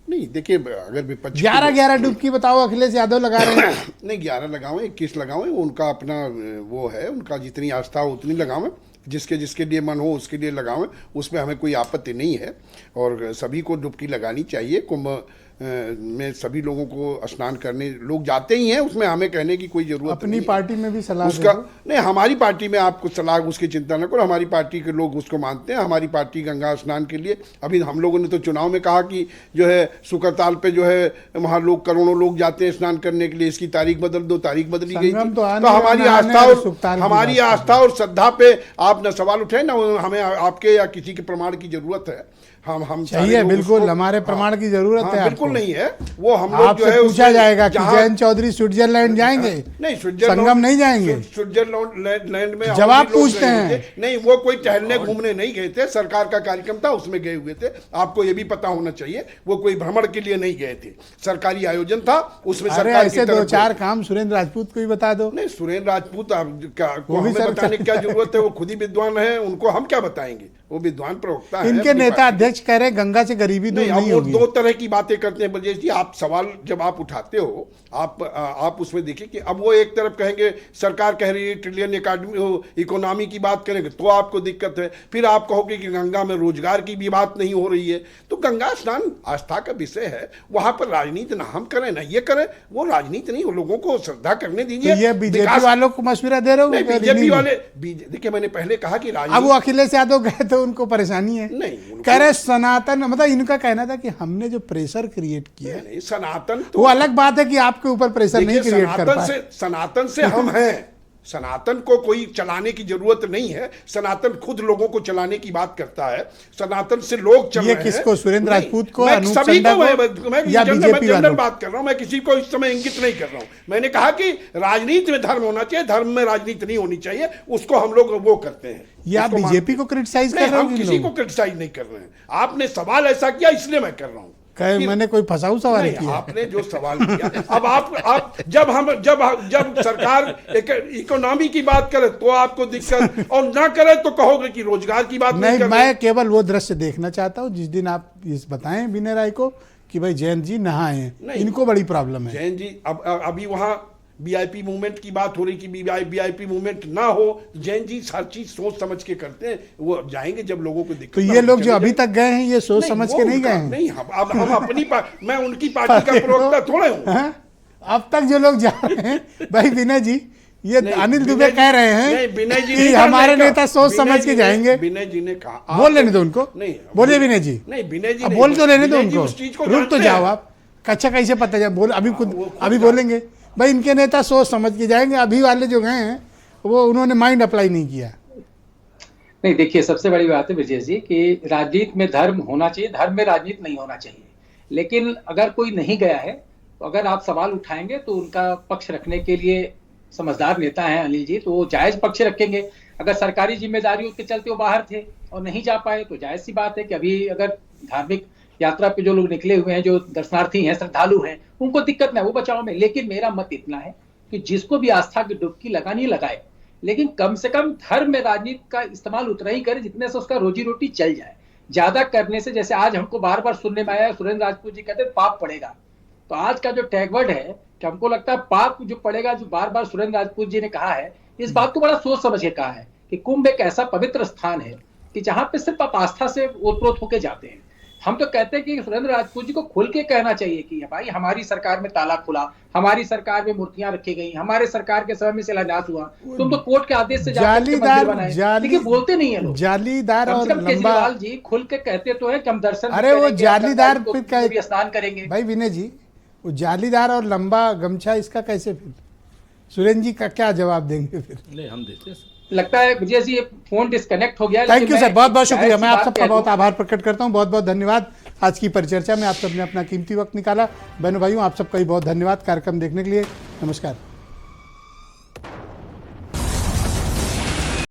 नहीं देखिए, अगर विपक्ष 11 डुबकी बताओ अखिलेश यादव लगा रहे हैं। नहीं 11 लगावें 21 लगावें, उनका अपना वो है, उनका जितनी आस्था हो उतनी लगावें, जिसके जिसके लिए मन हो उसके लिए लगावें, उसमें हमें कोई आपत्ति नहीं है। और सभी को डुबकी लगानी चाहिए। कुंभ में सभी लोगों को स्नान करने लोग जाते ही हैं, उसमें हमें कहने की कोई जरूरत अपनी नहीं है। पार्टी में भी सलाह उसका दे दो। नहीं, हमारी पार्टी में आपको सलाह उसकी चिंता न करो, हमारी पार्टी के लोग उसको मानते हैं। हमारी पार्टी गंगा स्नान के लिए, अभी हम लोगों ने तो चुनाव में कहा कि जो है सुकरताल पे जो है वहाँ लोग करोड़ों लोग जाते हैं स्नान करने के लिए, इसकी तारीख बदल दो, तारीख बदली गई संगम थी। तो आने तो हमारी वाला आस्था है, और सुकताल की हमारी बात आस्था और श्रद्धा पे आप न सवाल उठाए ना हमें आपके या किसी के प्रमाण की जरूरत है। हम चाहिए, सारे लोग बिल्कुल उसको- हमारे प्रमाण की जरूरत है बिल्कुल आपको। नहीं है, वो हम लोग आपसे जो है पूछा उसमें जाएगा कि जहाँ- जयंत चौधरी स्विट्जरलैंड जाएंगे, नहीं, स्विट्जरलैंड संगम नहीं जाएंगे। स्विट्जरलैंड में जब और आप भी लोग पूछते गए हैं। थे। नहीं, वो कोई टहलने घूमने नहीं गए थे, सरकार का कार्यक्रम था उसमें गए हुए थे। आपको ये भी पता होना चाहिए, वो कोई भ्रमण के लिए नहीं गए थे, सरकारी आयोजन था उसमें। अरे सरकार ऐसे की दो तरफ चार गए। काम सुरेंद्र राजपूत को ही बता दो। नहीं, सुरेंद्र राजपूत को वो भी हमें सर- बताने की क्या जरूरत है, वो खुद ही विद्वान है, उनको हम क्या बताएंगे, वो विद्वान प्रवक्ता है इनके अपनी नेता पार्टी के। अध्यक्ष कह रहे गंगा से गरीबी दूर नहीं, अब नहीं वो होगी। दो तरह की बातें करते हैं ब्रजेश जी। आप सवाल जब आप उठाते हो, आप उसमें देखिए कि अब वो एक तरफ कहेंगे सरकार कह रही है ट्रिलियन इकोनॉमी की बात करेंगे तो आपको दिक्कत है, फिर आप कहोगे कि गंगा में रोजगार की भी बात नहीं हो रही है। तो गंगा स्नान आस्था का विषय है, वहां पर राजनीति ना हम करें ना ये करें, वो राजनीति नहीं, वो लोगों को श्रद्धा करने तो दीजिए। ये बीजेपी विकास- वालों को मशवरा दे रहे हो नहीं, कि बीजेपी नहीं? वाले देखिए, मैंने पहले कहा कि अब वो राजनीति अखिलेश यादव गए तो उनको परेशानी है। नहीं, उनको- कह रहे सनातन, मतलब इनका कहना था कि हमने जो प्रेशर क्रिएट किया है, नहीं, सनातन वो तो अलग बात है कि आपके ऊपर प्रेशर नहीं देखिए, क्रिएट कर पाए। सनातन से हम हैं। सनातन को कोई चलाने की जरूरत नहीं है, सनातन खुद लोगों को चलाने की बात करता है, सनातन से लोग चल ये रहे किसको, हैं। सुरेंद्र नहीं, राजपूत को, मैं अनूप सभी चंदा को मैं या जनरल बीजेपी जनरल वालों? बात कर रहा हूं, मैं किसी को इस समय इंगित नहीं कर रहा हूं। मैंने कहा कि राजनीति में धर्म होना चाहिए, धर्म में राजनीति नहीं होनी चाहिए, उसको हम लोग वो करते हैं। ये आप उसको बीजेपी को क्रिटिसाइज कर नहीं, रहे हो हम कि किसी लोग? को क्रिटिसाइज नहीं कर रहे हैं। आपने सवाल ऐसा किया इसलिए मैं कर रहा हूं। कहे मैंने कोई फंसाऊ सवाल नहीं, किया? आपने जो सवाल किया, अब आप जब सरकार इकोनॉमी की बात करे तो आपको दिक्कत, और ना करे तो कहोगे कि रोजगार की बात नहीं नहीं, कर रहे। मैं केवल वो दृश्य देखना चाहता हूँ जिस दिन आप इस बताएं विनय राय को कि भाई जयंत जी नहाए हैं, नहीं। इनको बड़ी प्रॉब्लम है। जैन जी, अब अभी वहां वीआईपी मूवमेंट की बात हो रही कि वीआईपी मूवमेंट ना हो। जैन जी हर चीज सोच समझ के करते हैं, वो जाएंगे जब लोगों को दिक्कत तो ना ये हो, लोग जो चले अभी जाएंगे। तक गए हैं ये सोच समझ वो के नहीं उनका- गए हैं। नहीं, अब हम अपनी मैं उनकी पार्टी का प्रवक्ता थोड़े हूँ। हाँ? अब तक जो लोग जा रहे हैं, भाई विनय जी, ये नहीं, अनिल विनय दुबे जी- कह रहे नहीं, हैं विनय जी कि ने हमारे कहा- नेता सोच विनय समझ जी के ने- जाएंगे। विनय जी ने कहा, बोल लेने दो उनको, नहीं, बोलिए विनय जी। नहीं, विनय जी अब नहीं बोल तो लेने दो विनय जी उनको, उस चीज को रुक तो जानते जाओ हैं। आप। कच्चा कैसे पता जाए, बोल अभी वो खुद खुद अभी बोलेंगे भाई इनके नेता सोच समझ के जाएंगे। अभी वाले जो गए हैं वो उन्होंने माइंड अप्लाई नहीं किया। नहीं, देखिए, सबसे बड़ी बात है ब्रजेश जी कि राजनीति में धर्म होना चाहिए, धर्म में राजनीति नहीं होना चाहिए। लेकिन अगर कोई नहीं गया है तो अगर आप सवाल उठाएंगे तो उनका पक्ष रखने के लिए समझदार नेता हैं अनिल जी, तो वो जायज पक्ष रखेंगे। अगर सरकारी जिम्मेदारियों के चलते वो बाहर थे और नहीं जा पाए तो जायज सी बात है कि अभी अगर धार्मिक यात्रा पे जो लोग निकले हुए हैं, जो दर्शनार्थी हैं, श्रद्धालु हैं, उनको दिक्कत ना, वो बचाव में। लेकिन मेरा मत इतना है कि जिसको भी आस्था की डुबकी लगानी लगाए, लेकिन कम से कम धर्म में राजनीति का इस्तेमाल उतना ही करे जितने से उसका रोजी रोटी चल जाए। ज्यादा करने से, जैसे आज हमको बार बार सुनने में आया सुरेंद्र राजपूत जी कहते हैं पाप पड़ेगा, तो आज का जो टैगवर्ड है कि हमको लगता है पाप जो पड़ेगा, जो बार बार सुरेंद्र राजपूत जी ने कहा है, इस बात को बड़ा सोच समझ के कहा है कि कुंभ एक ऐसा पवित्र स्थान है कि जहां पे सिर्फ आप आस्था से ओतप्रोत होके जाते हैं। हम तो कहते हैं कि सुरेंद्र राजपूत जी को खुल के कहना चाहिए कि भाई हमारी सरकार में ताला खुला, हमारी सरकार में मूर्तियां रखी गई, हमारे सरकार के समय में शिलान्यास हुआ, तुम तो कोर्ट के आदेश से जालीदार बोलते नहीं है लोग। जालीदार और लंबा। केजरीवाल जी खुल के कहते तो है कि हम दर्शन अरे वो जालीदार फिर भी स्नान करेंगे। भाई विनय जी, वो जालीदार और लंबा गमछा इसका कैसे, फिर सुरेंद्र जी का क्या जवाब देंगे फिर? नहीं, हम देते हैं। लगता है मुझे ये फोन डिस्कनेक्ट हो गया। थैंक यू सर, बहुत बहुत शुक्रिया। मैं आप सबका कह बहुत दूं। आभार प्रकट करता हूं। बहुत बहुत धन्यवाद। आज की परिचर्चा में आप सबने अपना कीमती वक्त निकाला। बहनों भाइयों, आप सबका भी बहुत धन्यवाद कार्यक्रम देखने के लिए। नमस्कार।